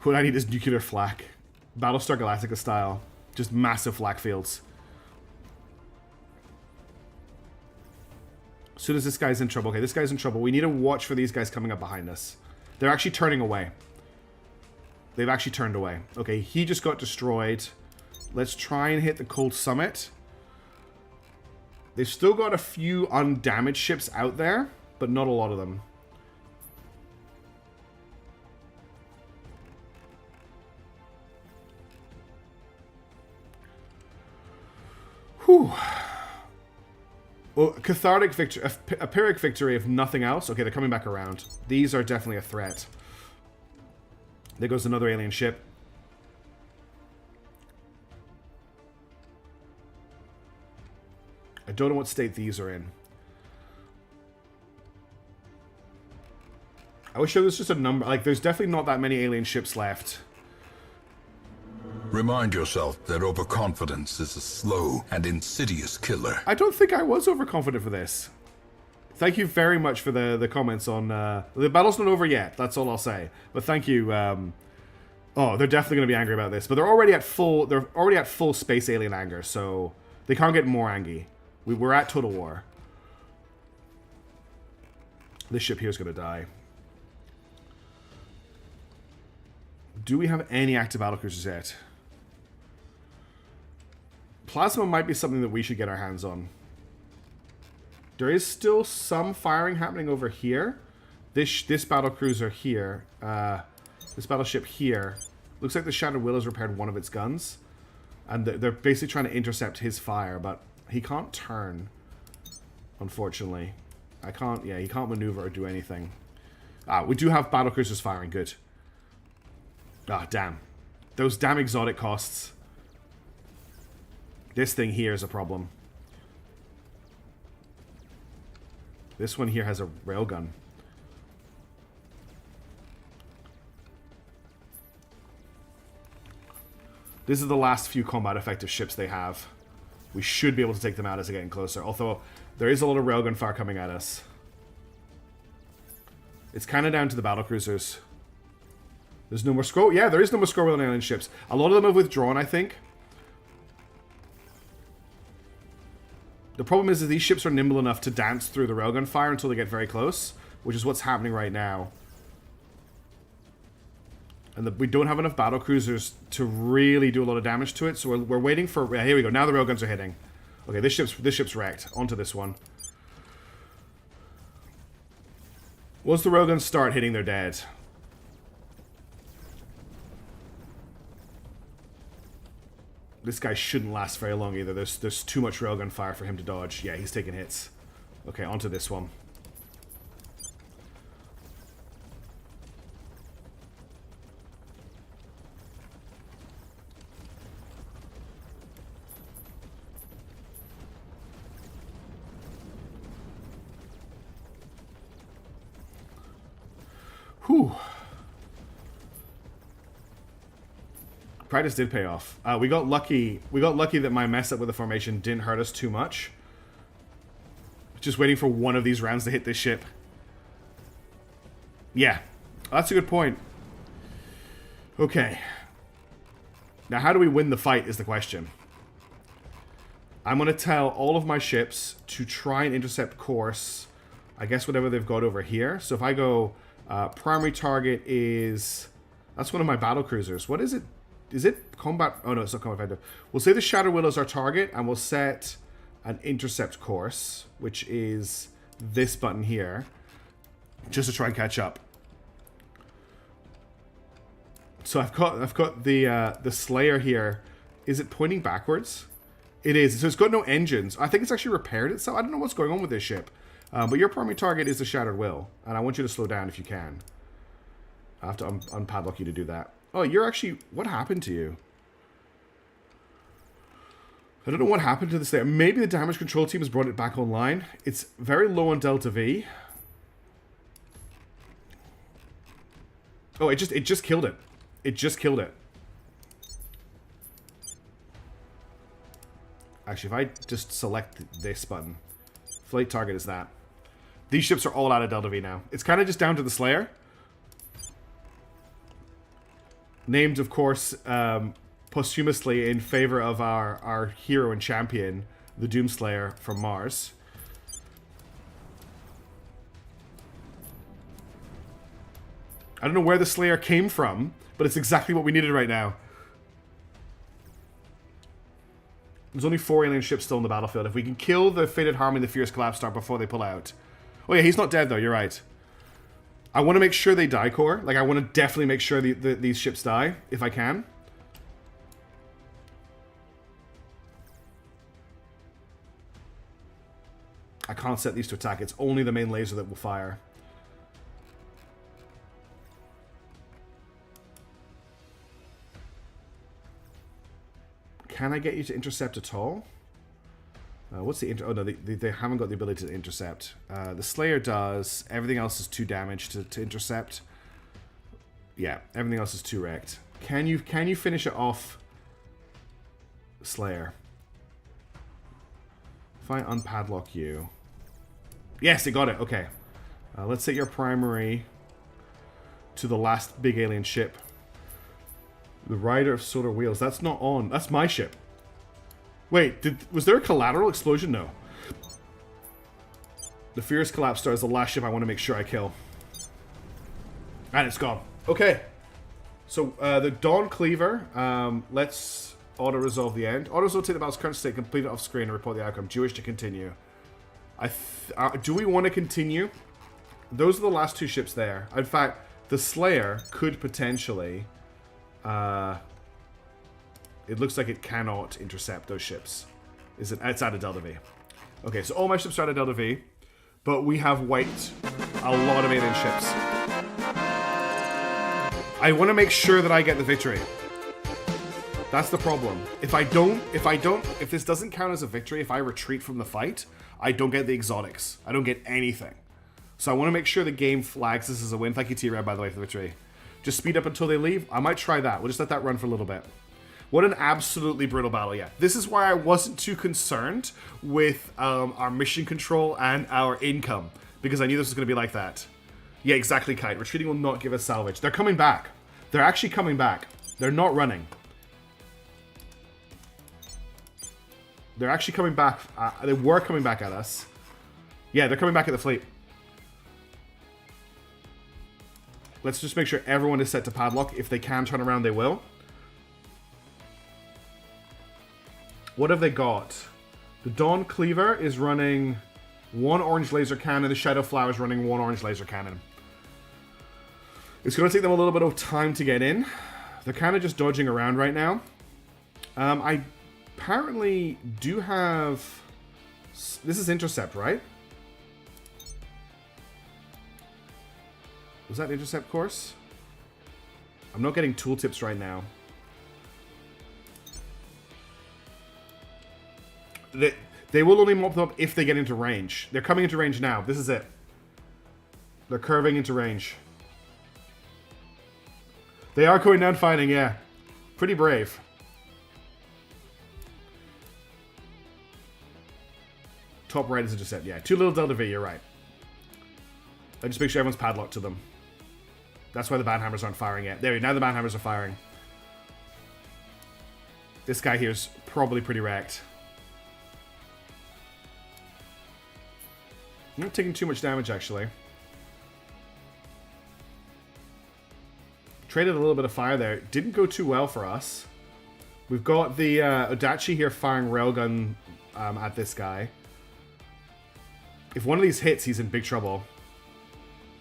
What I need is nuclear flak. Battlestar Galactica style. Just massive flak fields. As soon as this guy's in trouble. Okay, this guy's in trouble. We need to watch for these guys coming up behind us. They're actually turning away. They've actually turned away. Okay, he just got destroyed. Let's try and hit the Cold Summit. They've still got a few undamaged ships out there, but not a lot of them. Whew. Well, cathartic victory, a Pyrrhic victory if nothing else. Okay, they're coming back around. These are definitely a threat. There goes another alien ship. I don't know what state these are in. I wish there was just a number. Like, there's definitely not that many alien ships left. Remind yourself that overconfidence is a slow and insidious killer. I don't think I was overconfident for this. Thank you very much for the comments on... the battle's not over yet, that's all I'll say. But thank you. Oh, they're definitely going to be angry about this. But they're already at full space alien anger, so they can't get more angry. We're at total war. This ship here is going to die. Do we have any active battlecruisers yet? Plasma might be something that we should get our hands on. There is still some firing happening over here. This battlecruiser here, this battleship here, looks like the Shattered Will has repaired one of its guns. And they're basically trying to intercept his fire, but he can't turn, unfortunately. He can't maneuver or do anything. We do have battlecruisers firing, good. Damn. Those damn exotic costs. This thing here is a problem. This one here has a railgun. This is the last few combat effective ships they have. We should be able to take them out as they're getting closer. Although, there is a lot of railgun fire coming at us. It's kind of down to the battlecruisers. There's no more scroll. Yeah, there is no more scroll wheel alien ships. A lot of them have withdrawn, I think. The problem is that these ships are nimble enough to dance through the railgun fire until they get very close, which is what's happening right now. And we don't have enough battlecruisers to really do a lot of damage to it, so we're waiting for... Yeah, here we go. Now the railguns are hitting. Okay, this ship's wrecked. Onto this one. Once the railguns start hitting, they're dead. This guy shouldn't last very long either. There's too much railgun fire for him to dodge. Yeah, he's taking hits. Okay, onto this one. Whew. Practice did pay off. We got lucky. We got lucky that my mess up with the formation didn't hurt us too much. Just waiting for one of these rounds to hit this ship. Yeah, that's a good point. Okay. Now, how do we win the fight is the question. I'm going to tell all of my ships to try and intercept course. I guess whatever they've got over here. So if I go, primary target is... That's one of my battle cruisers. What is it? Is it combat? Oh no, it's not combat effective. We'll say the Shadow Willow is our target, and we'll set an intercept course, which is this button here, just to try and catch up. So I've got the Slayer here. Is it pointing backwards? It is. So it's got no engines. I think it's actually repaired itself. I don't know what's going on with this ship. But your primary target is the Shattered Will, and I want you to slow down if you can. I have to unpadlock you to do that. Oh, you're actually... What happened to you? I don't know what happened to this thing. Maybe the damage control team has brought it back online. It's very low on Delta V. Oh, it just killed it. It just killed it. Actually, if I just select this button, flight target is that. These ships are all out of Delta V now. It's kind of just down to the Slayer. Named, of course, posthumously in favor of our hero and champion, the Doomslayer from Mars. I don't know where the Slayer came from, but it's exactly what we needed right now. There's only 4 alien ships still on the battlefield. If we can kill the Fated Harmony and the Fierce Collapse Star before they pull out. Oh yeah, he's not dead though, you're right. I want to make sure they die core. Like, I want to definitely make sure these ships die, if I can. I can't set these to attack. It's only the main laser that will fire. Can I get you to intercept at all? What's the oh no, they haven't got the ability to intercept. The Slayer does. Everything else is too damaged to intercept. Yeah, everything else is too wrecked. Can you finish it off, Slayer? If I unpadlock you. Yes, it got it. Okay. Let's set your primary to the last big alien ship. The Rider of Solar Wheels. That's not on. That's my ship. Wait, was there a collateral explosion? No. The Fierce Collapse Star is the last ship I want to make sure I kill. And it's gone. Okay. So, the Dawn Cleaver. Let's auto-resolve the end. Auto-resolve take the battle's current state, complete it off screen, and report the outcome. Do you wish to continue? Do we want to continue? Those are the last 2 ships there. In fact, the Slayer could potentially... it looks like it cannot intercept those ships. It's out of Delta V. Okay, so all my ships are out of Delta V, but we have wiped a lot of alien ships. I want to make sure that I get the victory. That's the problem. If this doesn't count as a victory, if I retreat from the fight, I don't get the exotics. I don't get anything. So I want to make sure the game flags this as a win. Thank you, T-Red, by the way, for the victory. Just speed up until they leave. I might try that. We'll just let that run for a little bit. What an absolutely brutal battle, yeah. This is why I wasn't too concerned with our mission control and our income, because I knew this was going to be like that. Yeah, exactly, Kite. Retreating will not give us salvage. They're coming back. They're actually coming back. They're not running. They're actually coming back. They were coming back at us. Yeah, they're coming back at the fleet. Let's just make sure everyone is set to padlock. If they can turn around, they will. What have they got? The Dawn Cleaver is running 1 orange laser cannon. The Shadow Flower is running 1 orange laser cannon. It's going to take them a little bit of time to get in. They're kind of just dodging around right now. I apparently do have... This is Intercept, right? Was that Intercept course? I'm not getting tooltips right now. They will only mop them up if they get into range. They're coming into range now. This is it. They're curving into range. They are going down fighting, yeah. Pretty brave. Top right is Intercept, yeah. 2 little Delta V, you're right. I just make sure everyone's padlocked to them. That's why the Banhammers aren't firing yet. There, now the Banhammers are firing. This guy here is probably pretty wrecked. I'm not taking too much damage, actually. Traded a little bit of fire there. Didn't go too well for us. We've got the Odachi here firing railgun at this guy. If one of these hits, he's in big trouble.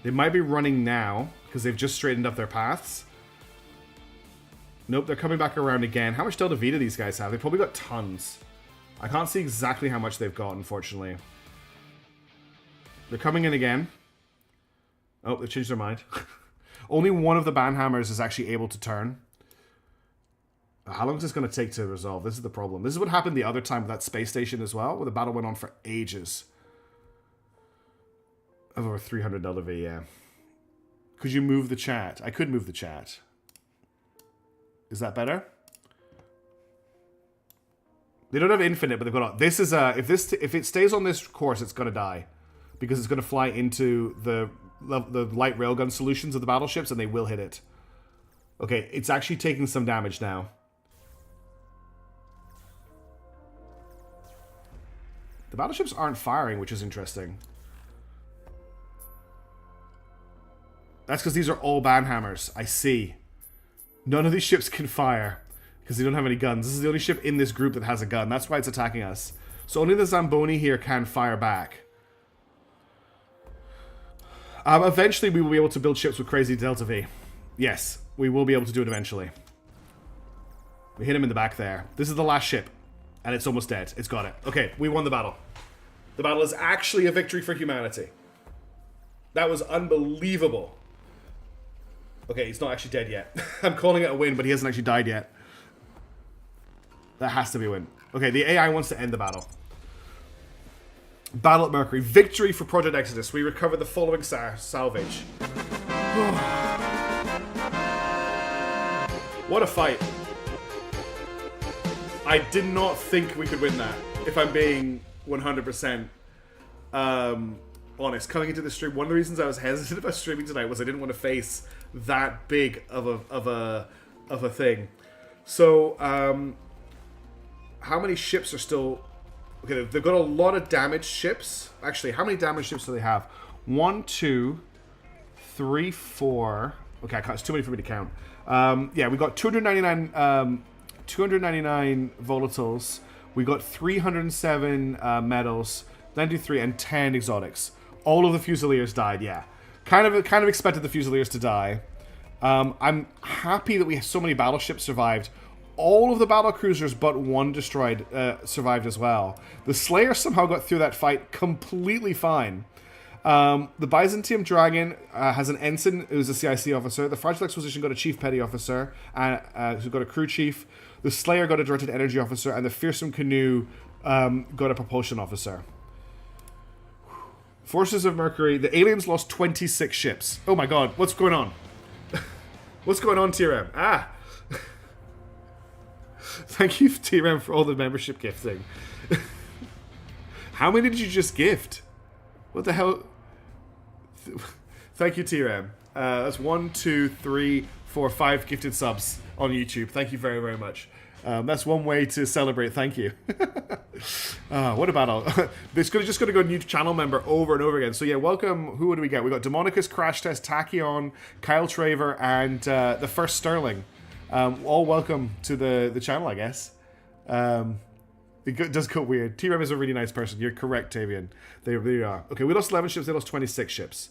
They might be running now, because they've just straightened up their paths. Nope, they're coming back around again. How much Delta V do these guys have? They've probably got tons. I can't see exactly how much they've got, unfortunately. They're coming in again. Oh, they changed their mind. Only one of the Banhammers is actually able to turn. How long is this going to take to resolve? This is the problem. This is what happened the other time with that space station as well, where the battle went on for ages. Over 300 Delta V, yeah. Could you move the chat? I could move the chat. Is that better? They don't have infinite, but they've got... This is if it stays on this course, it's going to die. Because it's going to fly into the light railgun solutions of the battleships, and they will hit it. Okay, it's actually taking some damage now. The battleships aren't firing, which is interesting. That's because these are all Banhammers. I see. None of these ships can fire because they don't have any guns. This is the only ship in this group that has a gun. That's why it's attacking us. So only the Zamboni here can fire back. Eventually, we will be able to build ships with crazy Delta V. Yes, we will be able to do it eventually. We hit him in the back there. This is the last ship. And it's almost dead. It's got it. Okay, we won the battle. The battle is actually a victory for humanity. That was unbelievable. Okay, he's not actually dead yet. I'm calling it a win, but he hasn't actually died yet. That has to be a win. Okay, the AI wants to end the battle. Battle at Mercury. Victory for Project Exodus. We recover the following salvage. What a fight. I did not think we could win that, if I'm being 100% honest. Coming into the stream, one of the reasons I was hesitant about streaming tonight was I didn't want to face that big of a thing. So, how many ships are still... Okay, they've got a lot of damaged ships. Actually, how many damaged ships do they have? 1, 2, 3, 4... Okay, it's too many for me to count. Yeah, we got 299 volatiles. We got 307 medals, 93, and 10 exotics. All of the Fusiliers died, yeah. Kind of expected the Fusiliers to die. I'm happy that we have so many battleships survived. All of the battle cruisers but one destroyed survived as well. The Slayer somehow got through that fight completely fine. The Byzantium Dragon has an ensign who's a CIC officer. The Fragile Exposition got a chief petty officer who got a crew chief. The Slayer got a directed energy officer, and the Fearsome Canoe got a propulsion officer. Forces of Mercury. The aliens lost 26 ships. Oh my god, what's going on? What's going on, TRM? Ah! Thank you, TRM, for all the membership gifting. How many did you just gift? What the hell? Thank you, TRM. That's 1, 2, 3, 4, 5 gifted subs on YouTube. Thank you very, very much. That's one way to celebrate. Thank you. What about it's just going to go new channel member over and over again. So yeah, welcome. Who do we get? We got Demonicus, Crash Test, Tachyon, Kyle Traver, and the first Sterling. All welcome to the channel, I guess. It does go weird. T-Rev is a really nice person. You're correct, Tavian. They really are. Okay, we lost 11 ships. They lost 26 ships.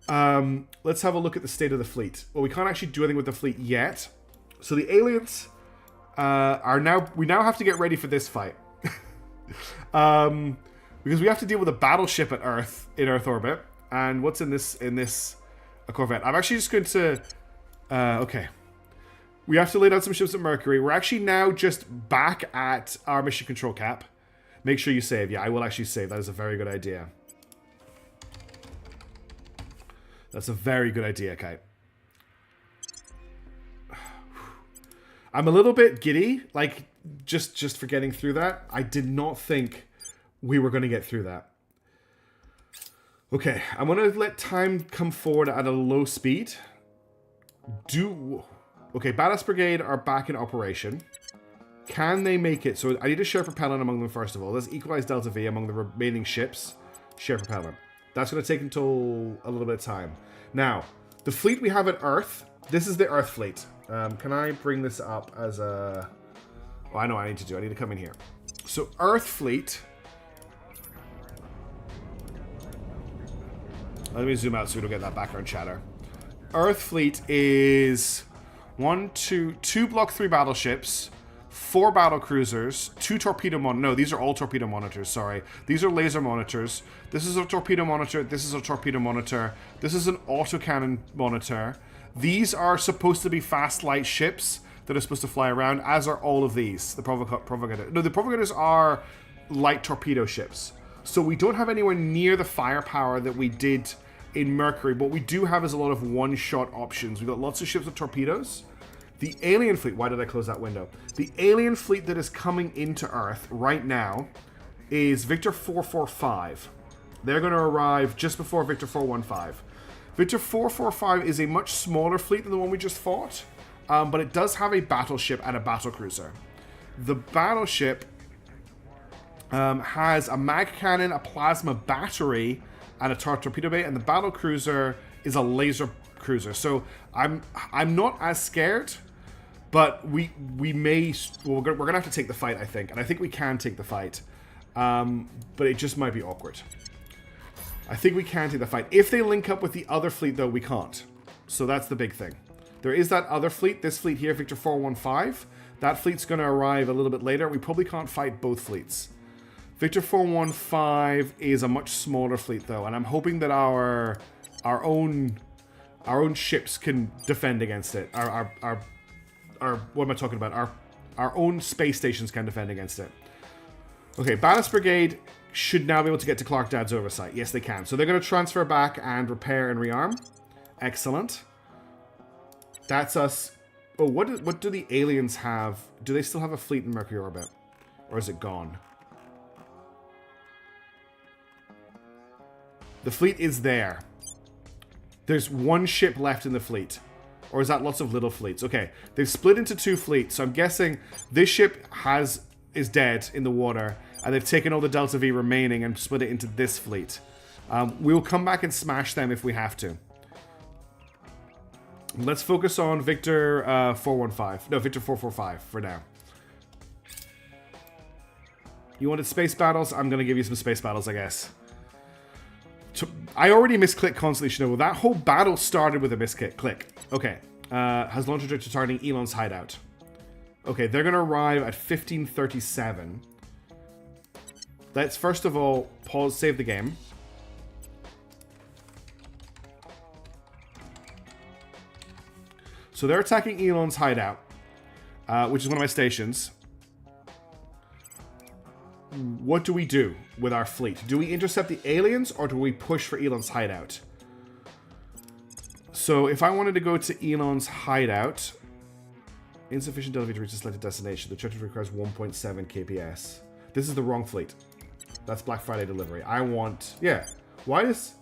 Let's have a look at the state of the fleet. Well, we can't actually do anything with the fleet yet. So the aliens we now have to get ready for this fight. Because we have to deal with a battleship at Earth, in Earth orbit. And what's in this Corvette? I'm actually just going to... okay. We have to lay down some ships at Mercury. We're actually now just back at our mission control cap. Make sure you save. Yeah, I will actually save. That is a very good idea. That's a very good idea, Kite. I'm a little bit giddy, like, just for getting through that. I did not think we were going to get through that. Okay, I'm going to let time come forward at a low speed. Okay, Badass Brigade are back in operation. Can they make it? So I need to share propellant among them first of all. Let's equalize Delta V among the remaining ships. Share propellant. That's going to take until a little bit of time. Now, the fleet we have at Earth, this is the Earth fleet. Can I bring this up as a... Oh, I know what I need to do. I need to come in here. So, Earth fleet... Let me zoom out so we don't get that background chatter. Earth fleet is... 2 Block 3 battleships, 4 battle cruisers, 2 torpedo monitors. No, these are all torpedo monitors, sorry. These are laser monitors. This is a torpedo monitor. This is a torpedo monitor. This is an autocannon monitor. These are supposed to be fast light ships that are supposed to fly around, as are all of these. The Provocateur. No, the Provocateurs are light torpedo ships. So we don't have anywhere near the firepower that we did in Mercury. What we do have is a lot of one-shot options. We've got lots of ships with torpedoes. The alien fleet... Why did I close that window? The alien fleet that is coming into Earth right now is Victor 445. They're going to arrive just before Victor 415. Victor 445 is a much smaller fleet than the one we just fought, but it does have a battleship and a battlecruiser. The battleship has a mag cannon, a plasma battery, and a torpedo bay, and the battlecruiser is a laser cruiser. So I'm not as scared, but we may... Well, we're gonna have to take the fight, I think, and I think we can take the fight, but it just might be awkward. I think we can take the fight. If they link up with the other fleet, though, we can't. So that's the big thing. There is that other fleet, this fleet here, Victor 415. That fleet's going to arrive a little bit later. We probably can't fight both fleets. Victor 415 is a much smaller fleet, though, and I'm hoping that our own ships can defend against it. Our what am I talking about? Our own space stations can defend against it. Okay, Ballast Brigade should now be able to get to Clark Dad's oversight. Yes, they can. So they're going to transfer back and repair and rearm. Excellent. That's us. Oh, what do the aliens have? Do they still have a fleet in Mercury orbit? Or is it gone? The fleet is there. There's one ship left in the fleet. Or is that lots of little fleets? Okay, they've split into 2 fleets. So I'm guessing this ship is dead in the water, and they've taken all the Delta V remaining and split it into this fleet. We'll come back and smash them if we have to. Let's focus on Victor 415. No, Victor 445 for now. You wanted space battles? I'm going to give you some space battles, I guess. I already misclicked constantly, Shinobu. That whole battle started with a misclick. Okay. Has launch trajectory targeting Elon's hideout. Okay, they're going to arrive at 1537. Let's first of all pause, save the game. So they're attacking Elon's hideout. which is one of my stations. What do we do with our fleet? Do we intercept the aliens, or do we push for Elon's hideout? So if I wanted to go to Elon's hideout, insufficient delivery to reach the selected destination. The church requires 1.7 kps. This is the wrong fleet. That's Black Friday delivery. I want... Yeah. Why is...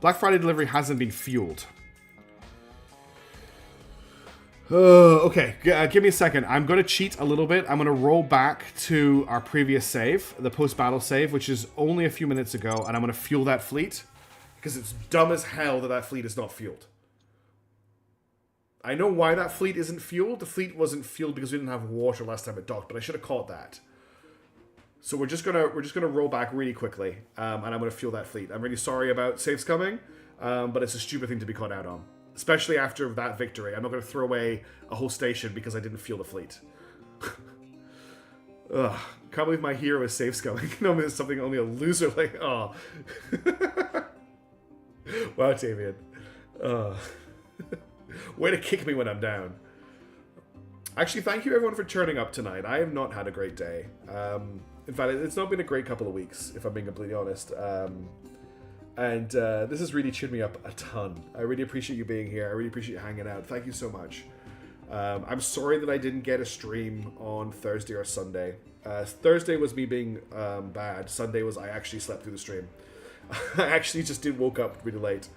Black Friday delivery hasn't been fueled. Okay, give me a second. I'm going to cheat a little bit. I'm going to roll back to our previous save, the post-battle save, which is only a few minutes ago, and I'm going to fuel that fleet, because it's dumb as hell that that fleet is not fueled. I know why that fleet isn't fueled. The fleet wasn't fueled because we didn't have water last time it docked, but I should have caught that. So we're just gonna roll back really quickly, and I'm gonna fuel that fleet. I'm really sorry about saves coming, but it's a stupid thing to be caught out on. Especially after that victory. I'm not going to throw away a whole station because I didn't fuel the fleet. Ugh. Can't believe my hero is safe scumming. Normally there's something only a loser like... Oh. Wow, Tavian. Way to kick me when I'm down. Actually, thank you everyone for turning up tonight. I have not had a great day. In fact, it's not been a great couple of weeks, if I'm being completely honest. And this has really cheered me up a ton. I really appreciate you being here. I really appreciate you hanging out. Thank you so much. I'm sorry that I didn't get a stream on Thursday or Sunday. Thursday was me being bad. Sunday was I actually slept through the stream. I actually just woke up really late.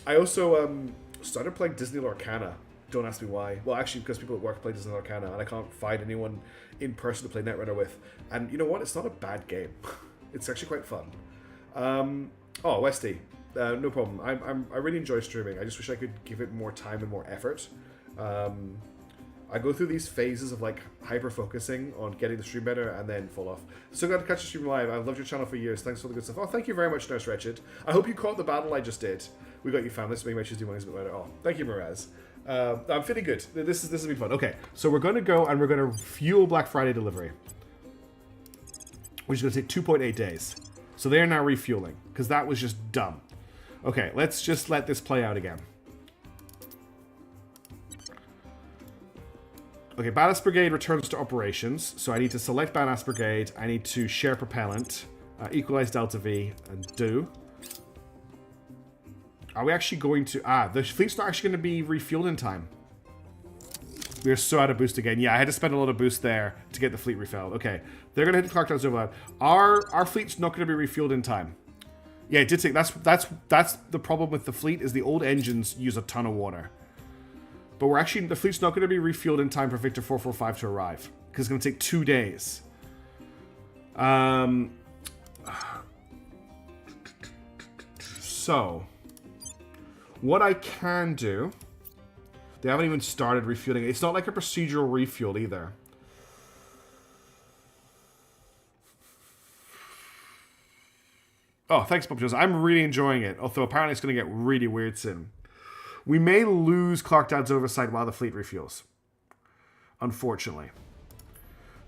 I also started playing Disney Lorcana. Don't ask me why. Well, actually, because people at work play Disney Lorcana, and I can't find anyone in person to play Netrunner with. And you know what? It's not a bad game. It's actually quite fun. Oh, Westy, no problem. I really enjoy streaming. I just wish I could give it more time and more effort. I go through these phases of like hyper focusing on getting the stream better and then fall off. So glad to catch the stream live. I've loved your channel for years. Thanks for the good stuff. Oh, thank you very much, Nurse Wretched. I hope you caught the battle I just did. We got you, fam. Let's make my Tuesday mornings a bit better. Oh, thank you, Miraz. I'm feeling good. This has been fun. Okay, so we're going to go and we're going to fuel Black Friday delivery, which is going to take 2.8 days. So they are now refueling, because that was just dumb. Okay, let's just let this play out again. Okay, Badass Brigade returns to operations. So I need to select Badass Brigade. I need to share propellant, equalize Delta V, and do. Are we actually going to... the fleet's not actually going to be refueled in time. We're so out of boost again. Yeah, I had to spend a lot of boost there to get the fleet refilled. Okay, they're gonna hit the clock tower's overload. Our fleet's not gonna be refueled in time. Yeah, it did take. That's the problem with the fleet is the old engines use a ton of water. But the fleet's not gonna be refueled in time for Victor 445 to arrive because it's gonna take 2 days. So, what I can do. They haven't even started refueling. It's not like a procedural refuel either. Oh, thanks, Bob Jones. I'm really enjoying it, although apparently it's going to get really weird soon. We may lose Clark Dad's oversight while the fleet refuels. Unfortunately.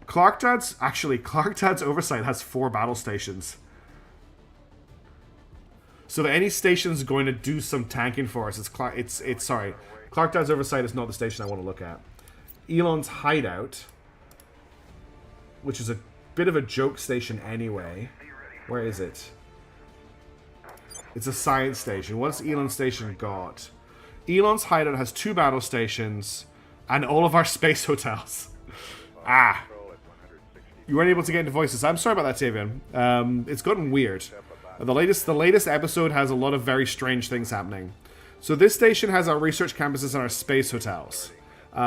Clark Dad's oversight has 4 battle stations. So if any station's going to do some tanking for us, sorry. Clark Dad's oversight is not the station I want to look at. Elon's hideout, which is a bit of a joke station anyway. Where is it? It's a science station. What's Elon's station got? Elon's hideout has 2 battle stations and all of our space hotels. You weren't able to get into voices. I'm sorry about that, Tavian. It's gotten weird. The latest episode has a lot of very strange things happening. So this station has our research campuses and our space hotels,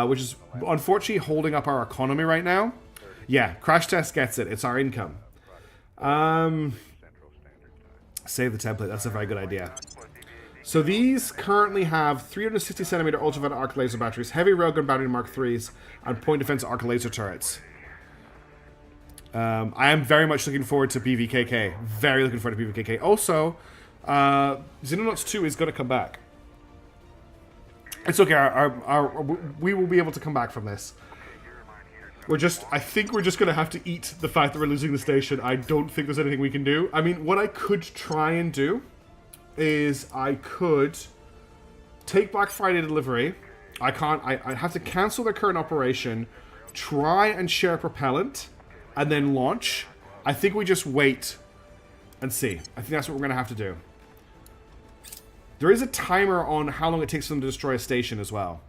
which is unfortunately holding up our economy right now. Yeah, Crash Test gets it. It's our income. Save the template. That's a very good idea. So these currently have 360 centimeter ultraviolet arc laser batteries, heavy railgun battery Mark IIIs, and point defense arc laser turrets. I am very much looking forward to PVKK. Very looking forward to PVKK. Also, Xenonauts 2 is going to come back. It's okay. We will be able to come back from this. I think we're just going to have to eat the fact that we're losing the station. I don't think there's anything we can do. I mean, what I could try and do is I could take Black Friday delivery I can't. I have to cancel their current operation, try and share propellant, and then launch. I think we just wait and see. I think that's what we're going to have to do. There is a timer on how long it takes for them to destroy a station as well.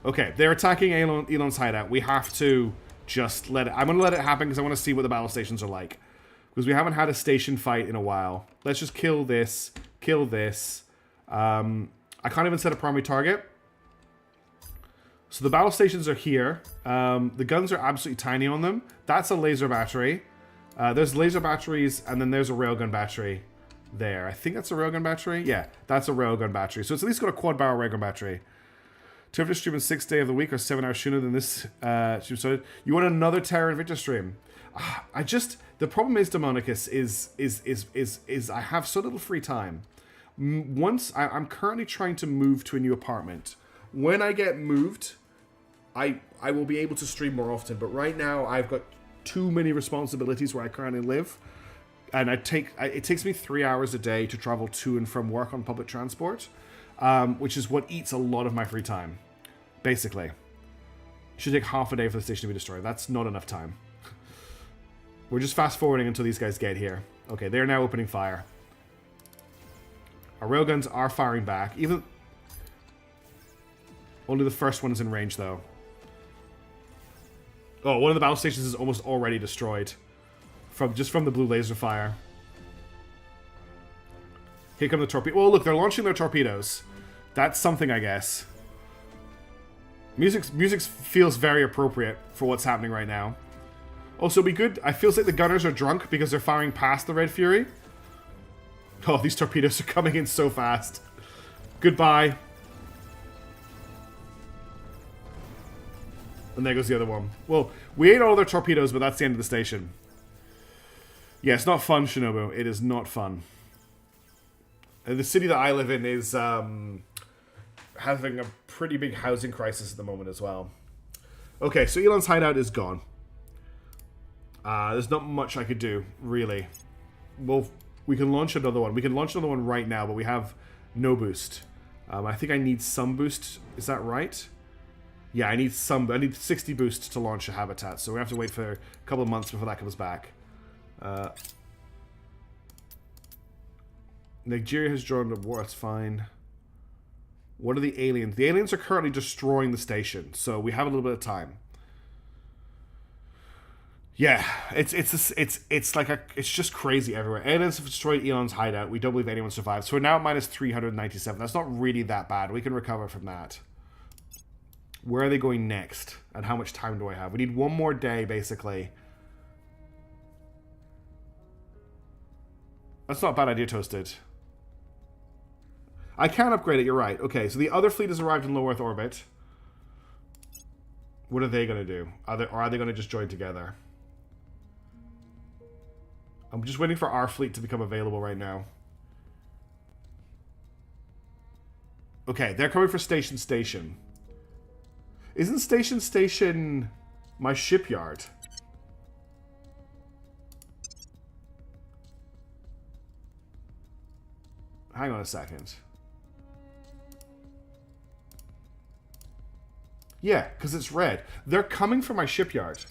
Okay, they're attacking Elon's hideout. We have to just let it... I'm going to let it happen because I want to see what the battle stations are like. Because we haven't had a station fight in a while. Let's just kill this. Kill this. I can't even set a primary target. So the battle stations are here. The guns are absolutely tiny on them. That's a laser battery. There's laser batteries, and then there's a railgun battery there. I think that's a railgun battery. Yeah, that's a railgun battery. So it's at least got a quad barrel railgun battery. Turf stream on 6th day of the week or 7 hours sooner than this stream started. You want another Terra Invicta stream? The problem is, Demonicus, is I have so little free time. I'm currently trying to move to a new apartment. When I get moved, I will be able to stream more often. But right now, I've got too many responsibilities where I currently live, and it takes me 3 hours a day to travel to and from work on public transport, which is what eats a lot of my free time. Basically, it should take half a day for the station to be destroyed. That's not enough time. We're just fast forwarding until these guys get here. Okay, they're now opening fire. Our railguns are firing back. Even only the first one is in range, though. Oh, one of the battle stations is almost already destroyed. From the blue laser fire. Here come the torpedoes. Oh, look, they're launching their torpedoes. That's something, I guess. Music feels very appropriate for what's happening right now. Also, it'd be good. I feels like the gunners are drunk because they're firing past the Red Fury. Oh, these torpedoes are coming in so fast. Goodbye. And there goes the other one. Well, we ate all their torpedoes, but that's the end of the station. Yeah, it's not fun, Shinobu. It is not fun. And the city that I live in is having a pretty big housing crisis at the moment as well. Okay, so Elon's hideout is gone. There's not much I could do, really. Well, we can launch another one. We can launch another one right now, but we have no boost. I think I need some boost. Is that right? Yeah, I need 60 boost to launch a habitat, so we have to wait for a couple of months before that comes back. Nigeria has joined the war. That's fine. What are the aliens? The aliens are currently destroying the station, so we have a little bit of time. Yeah, it's just crazy everywhere. Aliens have destroyed Elon's hideout. We don't believe anyone survived. So we're now at minus 397. That's not really that bad. We can recover from that. Where are they going next? And how much time do I have? We need one more day, basically. That's not a bad idea, Toasted. I can upgrade it, you're right. Okay, so the other fleet has arrived in low Earth orbit. What are they going to do? Are they going to just join together? I'm just waiting for our fleet to become available right now. Okay, they're coming for Station Station. Isn't Station Station my shipyard? Hang on a second. Yeah, because it's red. They're coming for my shipyard.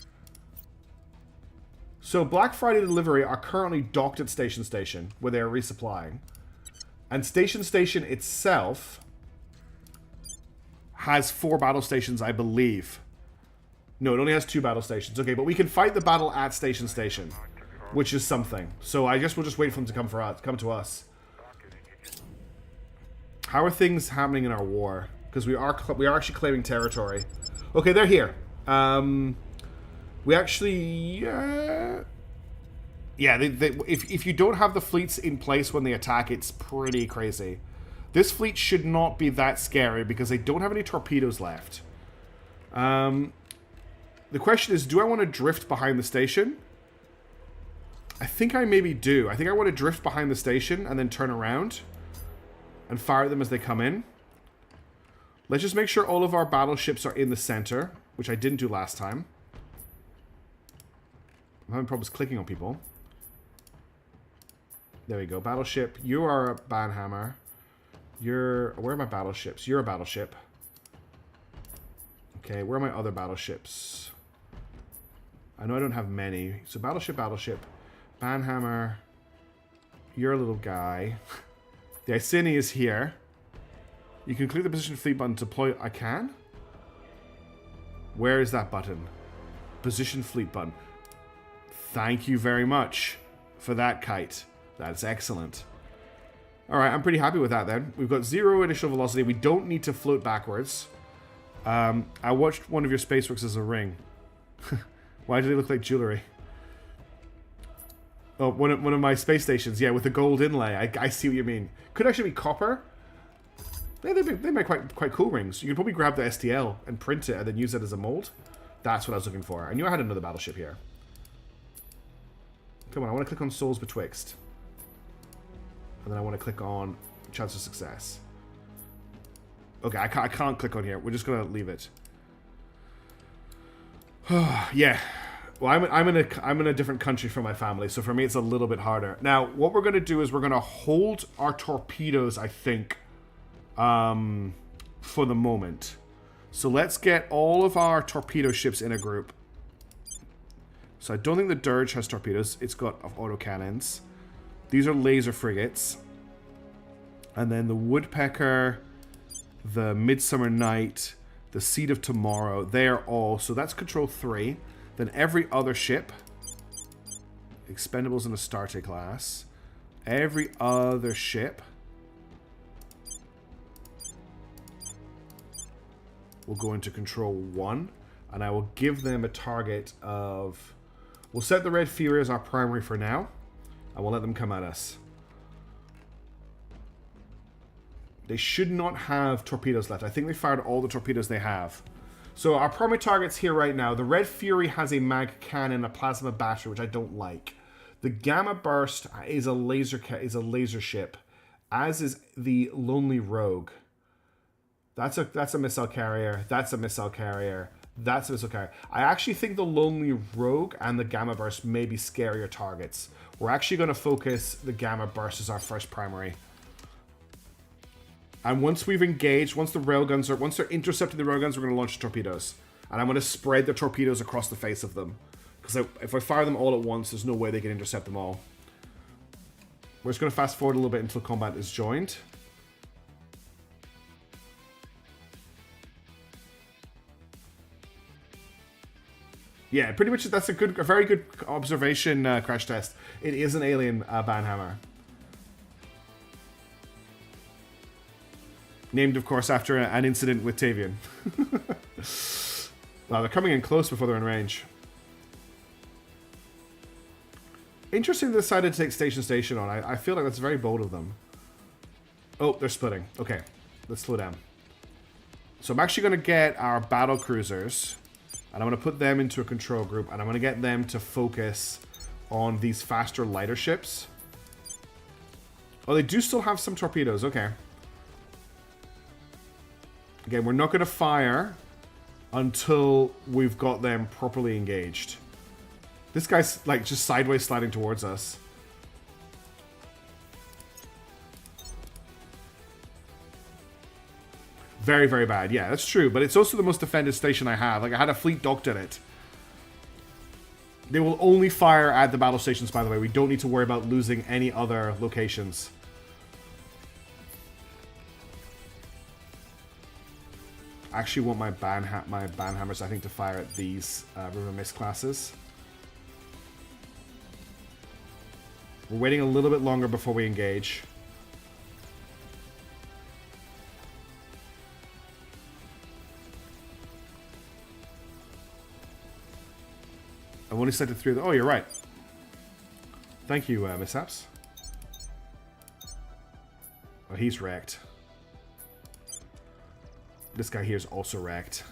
So Black Friday delivery are currently docked at Station Station, where they are resupplying. And Station Station itself has 4 battle stations, I believe. No, it only has 2 battle stations. Okay, but we can fight the battle at Station Station, which is something. So I guess we'll just wait for them to come to us. How are things happening in our war? Because we are actually claiming territory. Okay, they're here. We actually... yeah, if you don't have the fleets in place when they attack, it's pretty crazy. This fleet should not be that scary because they don't have any torpedoes left. The question is, do I want to drift behind the station? I think I maybe do. I think I want to drift behind the station and then turn around and fire at them as they come in. Let's just make sure all of our battleships are in the center, which I didn't do last time. I'm having problems clicking on people. There we go. Battleship, you are a Banhammer. Where are my battleships? You're a battleship. Okay, where are my other battleships? I know I don't have many. So battleship. Banhammer. You're a little guy. The Iceni is here. You can click the position fleet button to deploy. I can? Where is that button? Position fleet button. Thank you very much for that, Kite. That's excellent. Alright, I'm pretty happy with that then. We've got 0 initial velocity. We don't need to float backwards. I watched one of your spaceworks as a ring. Why do they look like jewelry? Oh, one of my space stations. Yeah, with the gold inlay. I see what you mean. Could actually be copper. They make quite cool rings. You could probably grab the STL and print it and then use it as a mold. That's what I was looking for. I knew I had another battleship here. Come on, I want to click on Souls Betwixt. And then I want to click on Chance of Success. Okay, I can't click on here. We're just going to leave it. Yeah. Well, I'm in a different country from my family, so for me it's a little bit harder. Now, what we're going to do is we're going to hold our torpedoes, I think, for the moment. So let's get all of our torpedo ships in a group. So I don't think the Dirge has torpedoes. It's got autocannons. These are laser frigates. And then the Woodpecker, the Midsummer Night, the Seed of Tomorrow, they are all... So that's Control 3. Then every other ship, Expendables in Astarte class, every other ship will go into Control 1. And I will give them a target of... We'll set the Red Fury as our primary for now. And we'll let them come at us. They should not have torpedoes left. I think they fired all the torpedoes they have. So our primary targets here right now. The Red Fury has a mag cannon, a plasma battery, which I don't like. The Gamma Burst is a laser ship, as is the Lonely Rogue. That's a missile carrier. That's a missile carrier. That's a missile carrier. I actually think the Lonely Rogue and the Gamma Burst may be scarier targets. We're actually going to focus the Gamma Burst as our first primary. And once we've engaged, once they're intercepting the railguns, we're going to launch torpedoes. And I'm going to spread the torpedoes across the face of them. Because if I fire them all at once, there's no way they can intercept them all. We're just going to fast forward a little bit until combat is joined. Yeah, pretty much that's a very good observation, Crash Test. It is an alien Banhammer. Named, of course, after an incident with Tavian. Wow, they're coming in close before they're in range. Interesting they decided to take station on. I feel like that's very bold of them. Oh, they're splitting. Okay, let's slow down. So I'm actually going to get our battle cruisers, and I'm going to put them into a control group, and I'm going to get them to focus on these faster, lighter ships. Oh, they do still have some torpedoes. Okay. Again, we're not going to fire until we've got them properly engaged. This guy's like just sideways sliding towards us. Very, very bad. Yeah, that's true. But it's also the most defended station I have. Like, I had a fleet docked at it. They will only fire at the battle stations, by the way. We don't need to worry about losing any other locations. I actually want my Banhammers, I think, to fire at these River Mist classes. We're waiting a little bit longer before we engage. I've only selected 3 of them. Oh, you're right. Thank you, Mishaps. Oh, he's wrecked. This guy here is also wrecked.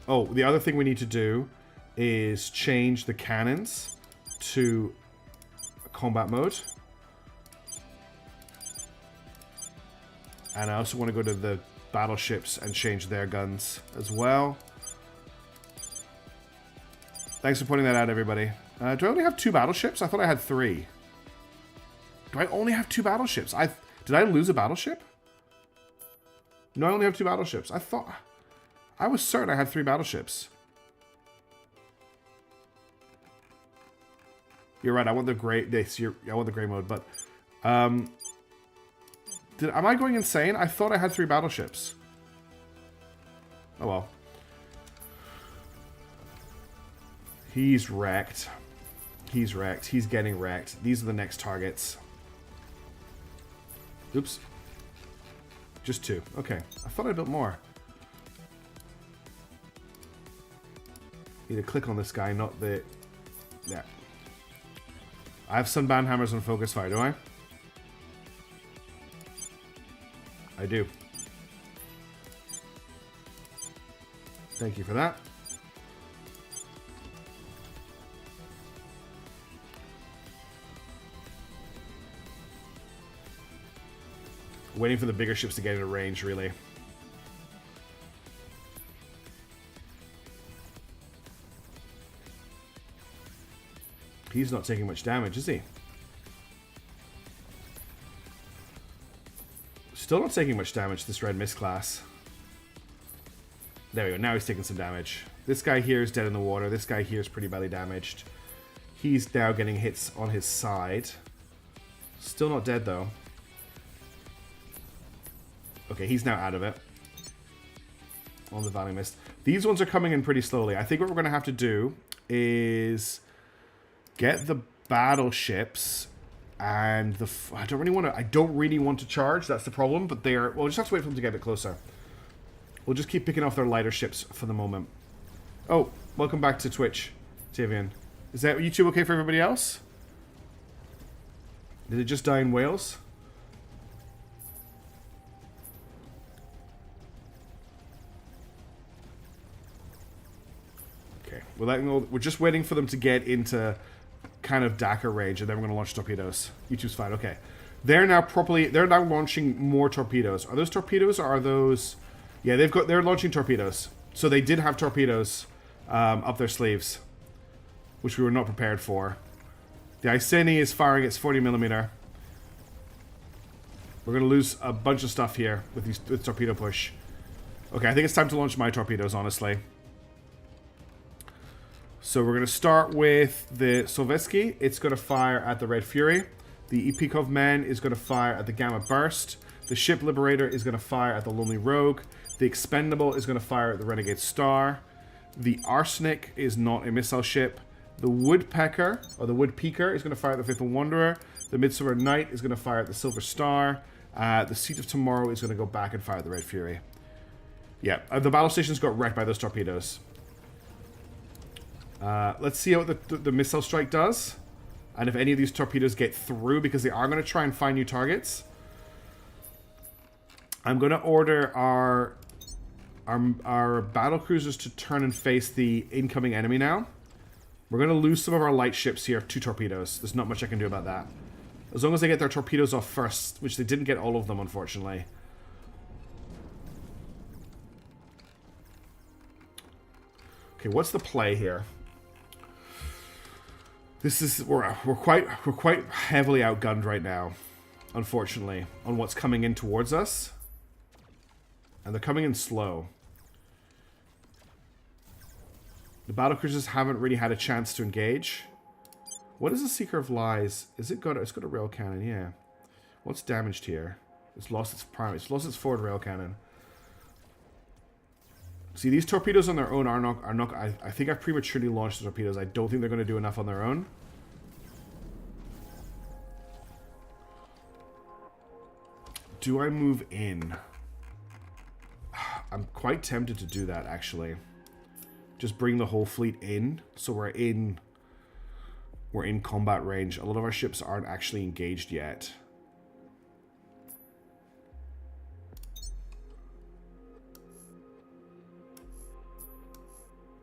Oh, the other thing we need to do is change the cannons to combat mode. And I also want to go to the battleships and change their guns as well. Thanks for pointing that out, everybody. Do I only have 2 battleships? I thought I had 3. Do I only have 2 battleships? Did I lose a battleship? No, I only have 2 battleships. I was certain I had 3 battleships. You're right. I want the gray. I want the gray mode, but am I going insane? I thought I had 3 battleships. Oh well. He's wrecked. He's wrecked. He's getting wrecked. These are the next targets. Oops. Just 2. Okay. I thought I built more. Need to click on this guy, not the... Yeah. I have Sunban hammers on focus fire, do I? I do. Thank you for that. Waiting for the bigger ships to get into range, really. He's not taking much damage, is he? Still not taking much damage, this Red Mist class. There we go, now he's taking some damage. This guy here is dead in the water. This guy here is pretty badly damaged. He's now getting hits on his side. Still not dead, though. Okay, he's now out of it. On the Valley Mist. These ones are coming in pretty slowly. I think what we're going to have to do is get the battleships and the... I don't really want to charge. That's the problem, but they're... We'll just have to wait for them to get a bit closer. We'll just keep picking off their lighter ships for the moment. Oh, welcome back to Twitch, Tavian. Is that YouTube okay for everybody else? Did it just die in Wales? Okay, we're just waiting for them to get into kind of Dakar range, and then we're going to launch torpedoes. YouTube's fine. Okay, they're now launching more torpedoes. Are those torpedoes or are those? Yeah, they're launching torpedoes. So they did have torpedoes up their sleeves, which we were not prepared for. The Iceni is firing its 40mm. We're going to lose a bunch of stuff here with torpedo push. Okay, I think it's time to launch my torpedoes, honestly. So we're going to start with the Sovietsky. It's going to fire at the Red Fury. The Epikov Man is going to fire at the Gamma Burst. The Ship Liberator is going to fire at the Lonely Rogue. The Expendable is going to fire at the Renegade Star. The Arsenic is not a missile ship. The Woodpecker, or the Woodpeaker, is going to fire at the Faithful Wanderer. The Midsummer Night is going to fire at the Silver Star. The Seat of Tomorrow is going to go back and fire at the Red Fury. Yeah, the battle stations got wrecked by those torpedoes. Let's see how the missile strike does. And if any of these torpedoes get through, because they are going to try and find new targets. I'm going to order our battle cruisers to turn and face the incoming enemy now. We're going to lose some of our light ships here, 2 torpedoes. There's not much I can do about that. As long as they get their torpedoes off first, which they didn't get all of them, unfortunately. Okay, what's the play here? This is we're quite heavily outgunned right now, unfortunately, on what's coming in towards us. And they're coming in slow. The battlecruisers haven't really had a chance to engage. What is the Seeker of Lies? It's got a rail cannon, yeah. What's damaged here? It's lost its prime. It's lost its forward rail cannon. See, these torpedoes on their own are not. I think I've prematurely launched the torpedoes. I don't think they're going to do enough on their own. Do I move in? I'm quite tempted to do that, actually. Just bring the whole fleet in, so we're in combat range. A lot of our ships aren't actually engaged yet.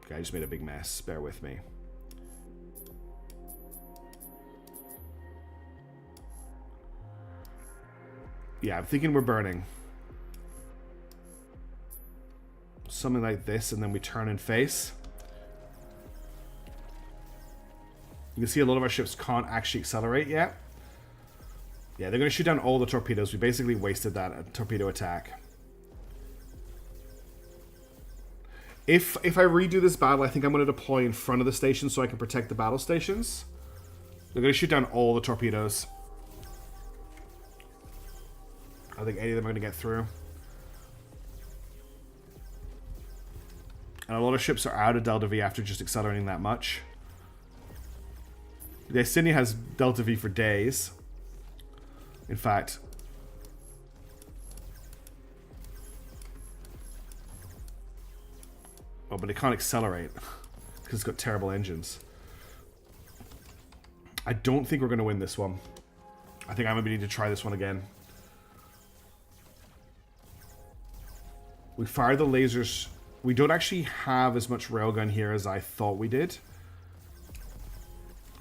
Okay, I just made a big mess. Bear with me. Yeah, I'm thinking we're burning. Something like this, and then we turn and face. You can see a lot of our ships can't actually accelerate yet. Yeah, they're going to shoot down all the torpedoes. We basically wasted that torpedo attack. If I redo this battle, I think I'm going to deploy in front of the station so I can protect the battle stations. They're going to shoot down all the torpedoes. I don't think any of them are going to get through. And a lot of ships are out of Delta V after just accelerating that much. The Sydney has Delta V for days. In fact... Oh, but it can't accelerate. Because it's got terrible engines. I don't think we're going to win this one. I think I'm going to need to try this one again. We fired the lasers. We don't actually have as much railgun here as I thought we did.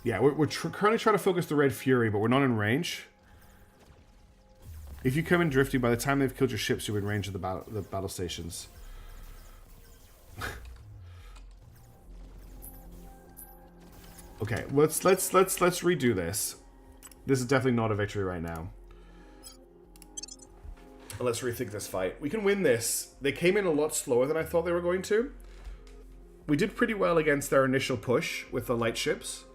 Yeah, we're currently trying to focus the Red Fury, but we're not in range. If you come in drifting, by the time they've killed your ships, you're in range of the battle stations. Okay, let's redo this. This is definitely not a victory right now. Let's rethink this fight. We can win this. They came in a lot slower than I thought they were going to. We did pretty well against their initial push with the light ships.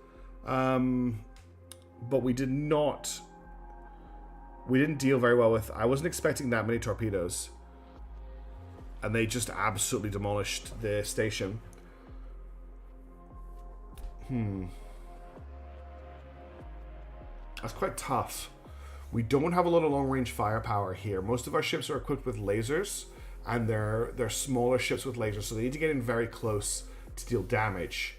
But we did not... We didn't deal very well with... I wasn't expecting that many torpedoes. And they just absolutely demolished the station. That's quite tough. We don't have a lot of long-range firepower here. Most of our ships are equipped with lasers, and they're smaller ships with lasers, so they need to get in very close to deal damage.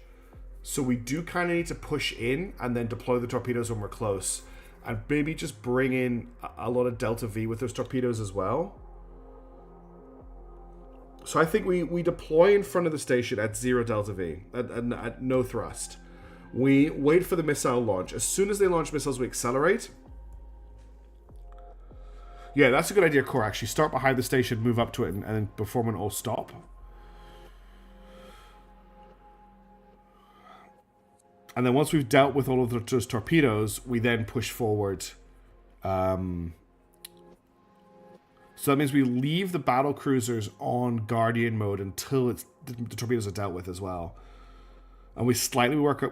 So we do kind of need to push in and then deploy the torpedoes when we're close, and maybe just bring in a lot of Delta V with those torpedoes as well. So I think we deploy in front of the station at 0 Delta V, at no thrust. We wait for the missile launch. As soon as they launch missiles, we accelerate. Yeah, that's a good idea, Core, actually. Start behind the station, move up to it, and then perform an all stop. And then once we've dealt with all of those torpedoes, we then push forward. So that means we leave the battle cruisers on Guardian mode until the torpedoes are dealt with as well. And we slightly work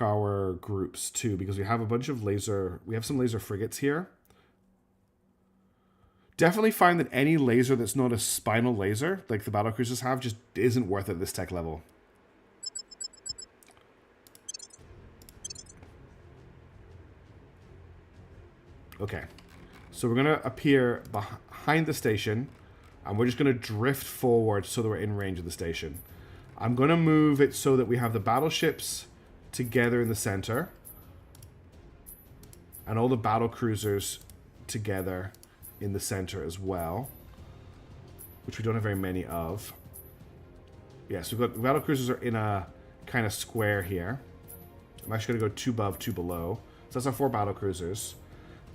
our groups too, because we have a bunch of we have some laser frigates here. Definitely find that any laser that's not a spinal laser, like the battle cruisers have, just isn't worth it at this tech level. Okay. So we're going to appear behind the station, and we're just going to drift forward so that we're in range of the station. I'm going to move it so that we have the battleships together in the center, and all the battle cruisers together in the center as well, which we don't have very many of. Yeah, so we've got battle cruisers are in a kind of square here. I'm actually going to go 2 above, 2 below. So that's our 4 battle cruisers.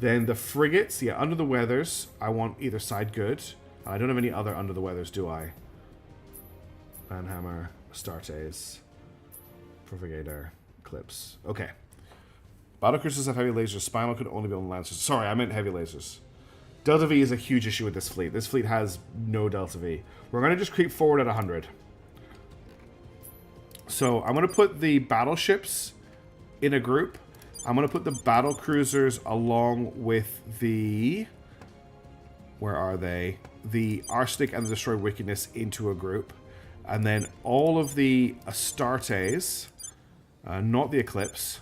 Then the frigates, yeah, under the weathers, I want either side good. I don't have any other under the weathers, do I? Manhammer, Astartes, Provigator, Eclipse. Okay. Battle cruisers have heavy lasers. Spinal could only be on lancers. Sorry, I meant heavy lasers. Delta V is a huge issue with this fleet. This fleet has no Delta V. We're going to just creep forward at 100. So I'm going to put the battleships in a group. I'm going to put the battle cruisers along with the... Where are they? The Arsenic and the Destroyed Wickedness into a group. And then all of the Astartes, not the Eclipse.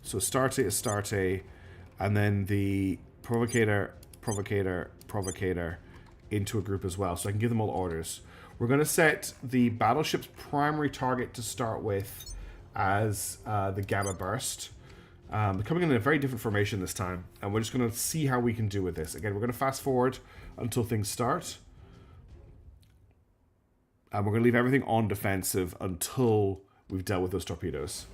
So Astarte, and then the Provocator into a group as well. So I can give them all orders. We're going to set the battleship's primary target to start with as the Gamma Burst. They're coming in a very different formation this time, and we're just going to see how we can do with this. Again, we're going to fast forward until things start. And we're going to leave everything on defensive until we've dealt with those torpedoes.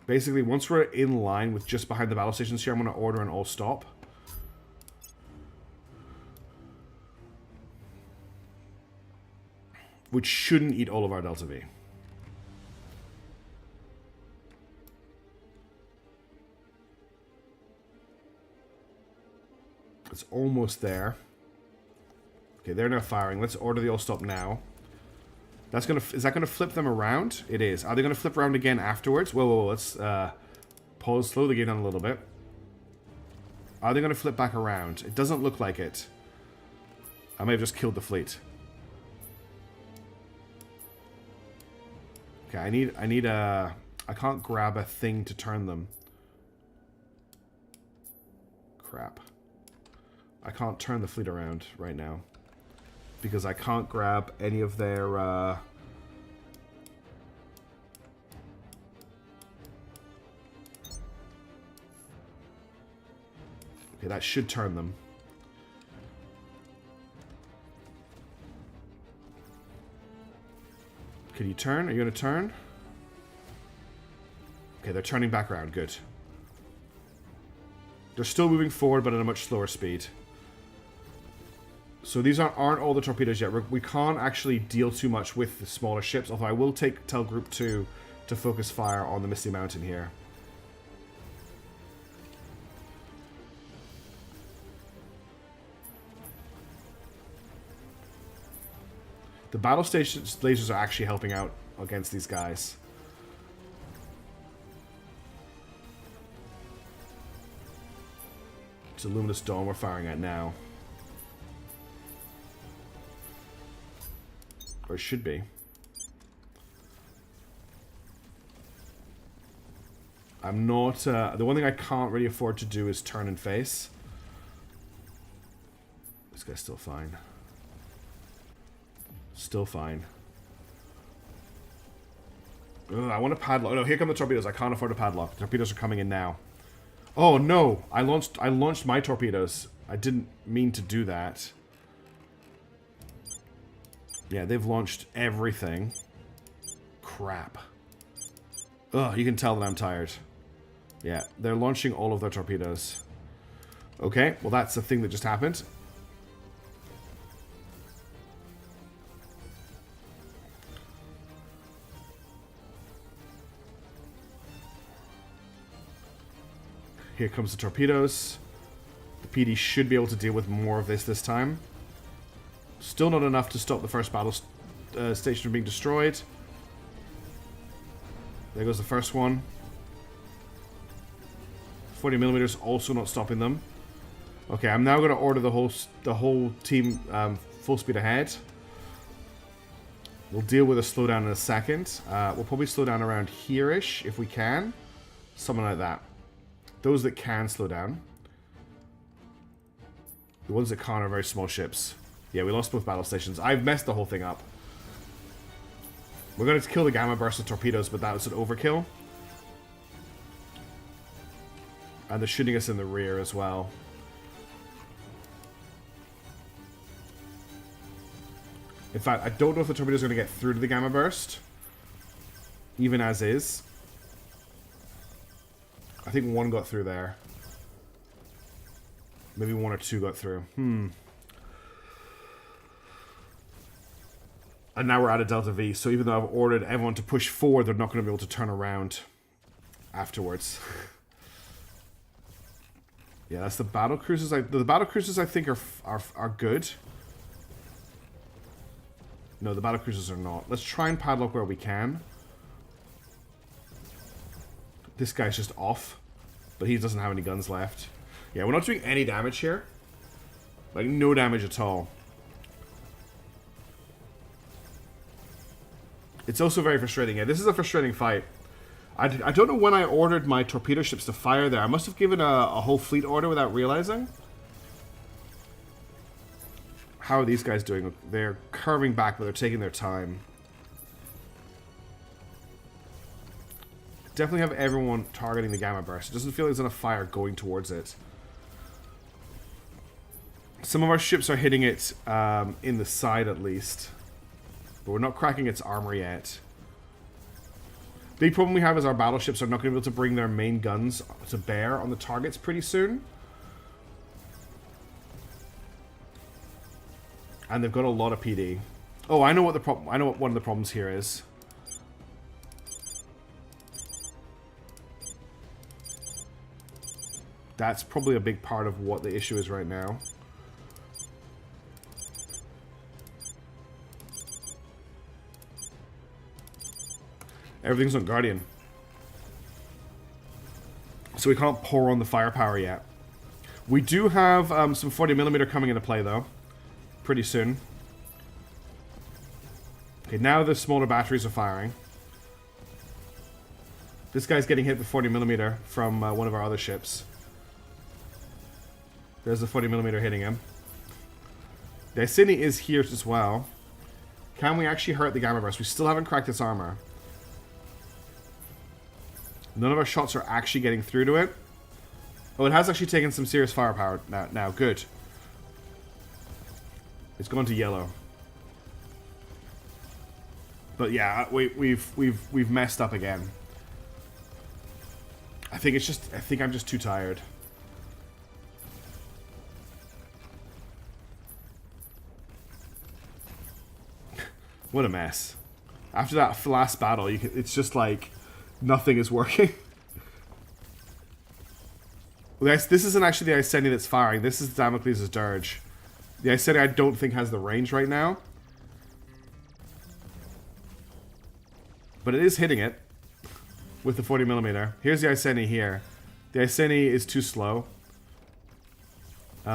Basically, once we're in line with just behind the battle stations here, I'm going to order an all stop. Which shouldn't eat all of our Delta V. It's almost there. Okay, they're now firing. Let's order the all stop now. That's gonna. Is that gonna flip them around? It is. Are they gonna flip around again afterwards? Whoa, whoa, whoa. Let's pause. Slow the game down a little bit. Are they gonna flip back around? It doesn't look like it. I may have just killed the fleet. Okay, I need a... I can't grab a thing to turn them. Crap. I can't turn the fleet around right now. Because I can't grab any of their... Okay, that should turn them. Can you turn? Are you going to turn? Okay, they're turning back around. Good. They're still moving forward, but at a much slower speed. So these aren't all the torpedoes yet. We can't actually deal too much with the smaller ships, although I will tell Group 2 to focus fire on the Misty Mountain here. The battle station lasers are actually helping out against these guys. It's a luminous dome we're firing at now. Or it should be. I'm not... the one thing I can't really afford to do is turn and face. This guy's still fine. Still fine. Ugh, I want to padlock. Oh, no, here come the torpedoes. I can't afford a padlock. The torpedoes are coming in now. Oh no! I launched my torpedoes. I didn't mean to do that. Yeah, they've launched everything. Crap. Ugh, you can tell that I'm tired. Yeah, they're launching all of their torpedoes. Okay, well that's the thing that just happened. Here comes the torpedoes. The PD should be able to deal with more of this time. Still not enough to stop the first battle station from being destroyed. There goes the first one. 40mm also not stopping them. Okay, I'm now going to order the whole team full speed ahead. We'll deal with a slowdown in a second. We'll probably slow down around here-ish if we can. Something like that. Those that can slow down. The ones that can't are very small ships. Yeah, we lost both battle stations. I've messed the whole thing up. We're going to kill the gamma burst with torpedoes, but that was an overkill. And they're shooting us in the rear as well. In fact, I don't know if the torpedoes are going to get through to the gamma burst. Even as is. I think one got through there. Maybe one or two got through. And now we're out of Delta V, so even though I've ordered everyone to push forward, they're not going to be able to turn around afterwards. Yeah, that's the battle cruisers. The battle cruisers I think are good. No, the battle cruisers are not. Let's try and padlock where we can. This guy's just off, but he doesn't have any guns left. Yeah, we're not doing any damage here. Like, no damage at all. It's also very frustrating. Yeah, this is a frustrating fight. I don't know when I ordered my torpedo ships to fire there. I must have given a whole fleet order without realizing. How are these guys doing? They're curving back, but they're taking their time. Definitely have everyone targeting the gamma burst. It doesn't feel like there's enough fire going towards it. Some of our ships are hitting it in the side at least. But we're not cracking its armor yet. Big problem we have is our battleships are not going to be able to bring their main guns to bear on the targets pretty soon. And they've got a lot of PD. Oh, I know what the problem. I know what one of the problems here is. That's probably a big part of what the issue is right now. Everything's on Guardian. So we can't pour on the firepower yet. We do have some 40mm coming into play, though. Pretty soon. Okay, now the smaller batteries are firing. This guy's getting hit with 40mm from one of our other ships. There's the 40mm hitting him. The Iceni is here as well. Can we actually hurt the Gamma Burst? We still haven't cracked its armor. None of our shots are actually getting through to it. Oh, it has actually taken some serious firepower now. Good. It's gone to yellow. But yeah, we've messed up again. I think I'm just too tired. What a mess. After that last battle, it's just like nothing is working. This isn't actually the Iceni that's firing. This is Damocles' Dirge. The Iceni I don't think has the range right now. But it is hitting it with the 40mm. Here's the Iceni here. The Iceni is too slow.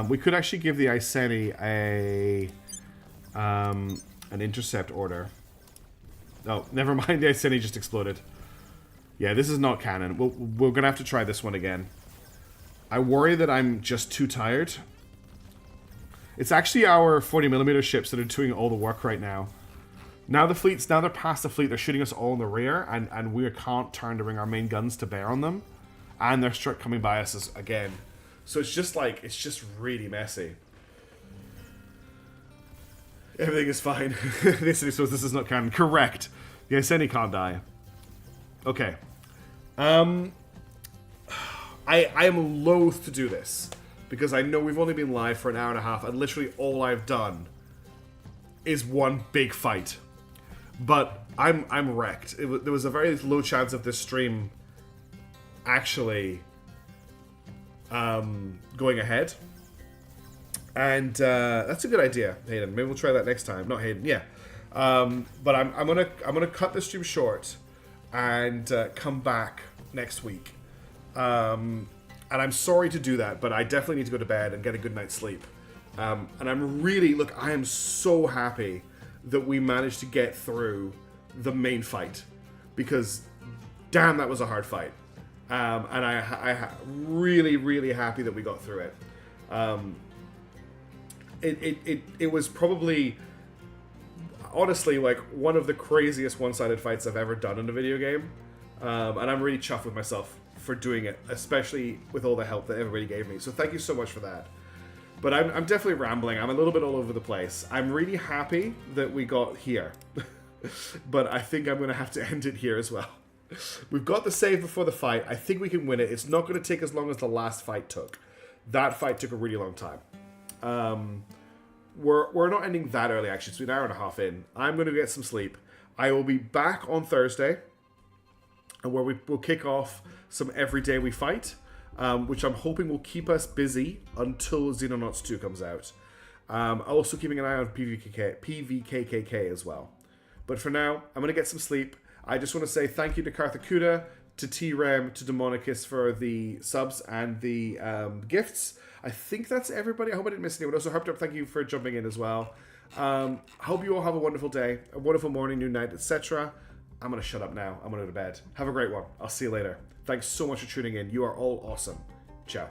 We could actually give the Iceni an intercept order. Oh, never mind. The Iceni just exploded. Yeah, this is not canon. We're going to have to try this one again. I worry that I'm just too tired. It's actually our 40mm ships that are doing all the work right now. Now they're past the fleet, they're shooting us all in the rear, and we can't turn to bring our main guns to bear on them. And they're coming by us again. So it's just really messy. Everything is fine. This is not canon. Correct. The Iceni can't die. Okay. I am loath to do this because I know we've only been live for an hour and a half, and literally all I've done is one big fight. But I'm wrecked. There was a very low chance of this stream actually going ahead, and that's a good idea, Hayden. Maybe we'll try that next time. Not Hayden, yeah. But I'm gonna cut the stream short and come back next week. And I'm sorry to do that, but I definitely need to go to bed and get a good night's sleep. And I am so happy that we managed to get through the main fight, because damn, that was a hard fight. And I really happy that we got through it. It was probably, honestly, like one of the craziest one-sided fights I've ever done in a video game. And I'm really chuffed with myself for doing it, especially with all the help that everybody gave me. So thank you so much for that. But I'm definitely rambling. I'm a little bit all over the place. I'm really happy that we got here. But I think I'm going to have to end it here as well. We've got the save before the fight. I think we can win it. It's not going to take as long as the last fight took. That fight took a really long time. We're not ending that early, actually. It's an hour and a half in. I'm going to get some sleep. I will be back on Thursday, and where we'll kick off some Everyday We Fight, which I'm hoping will keep us busy until Xenonauts 2 comes out. Also keeping an eye on PVKKK as well. But for now, I'm going to get some sleep. I just want to say thank you to Karthakuda, to T-Rem, to Demonicus for the subs and the gifts. I think that's everybody. I hope I didn't miss anyone. Also, Harped, thank you for jumping in as well. Hope you all have a wonderful day, a wonderful morning, noon, night, etc. I'm going to shut up now. I'm going to go to bed. Have a great one. I'll see you later. Thanks so much for tuning in. You are all awesome. Ciao.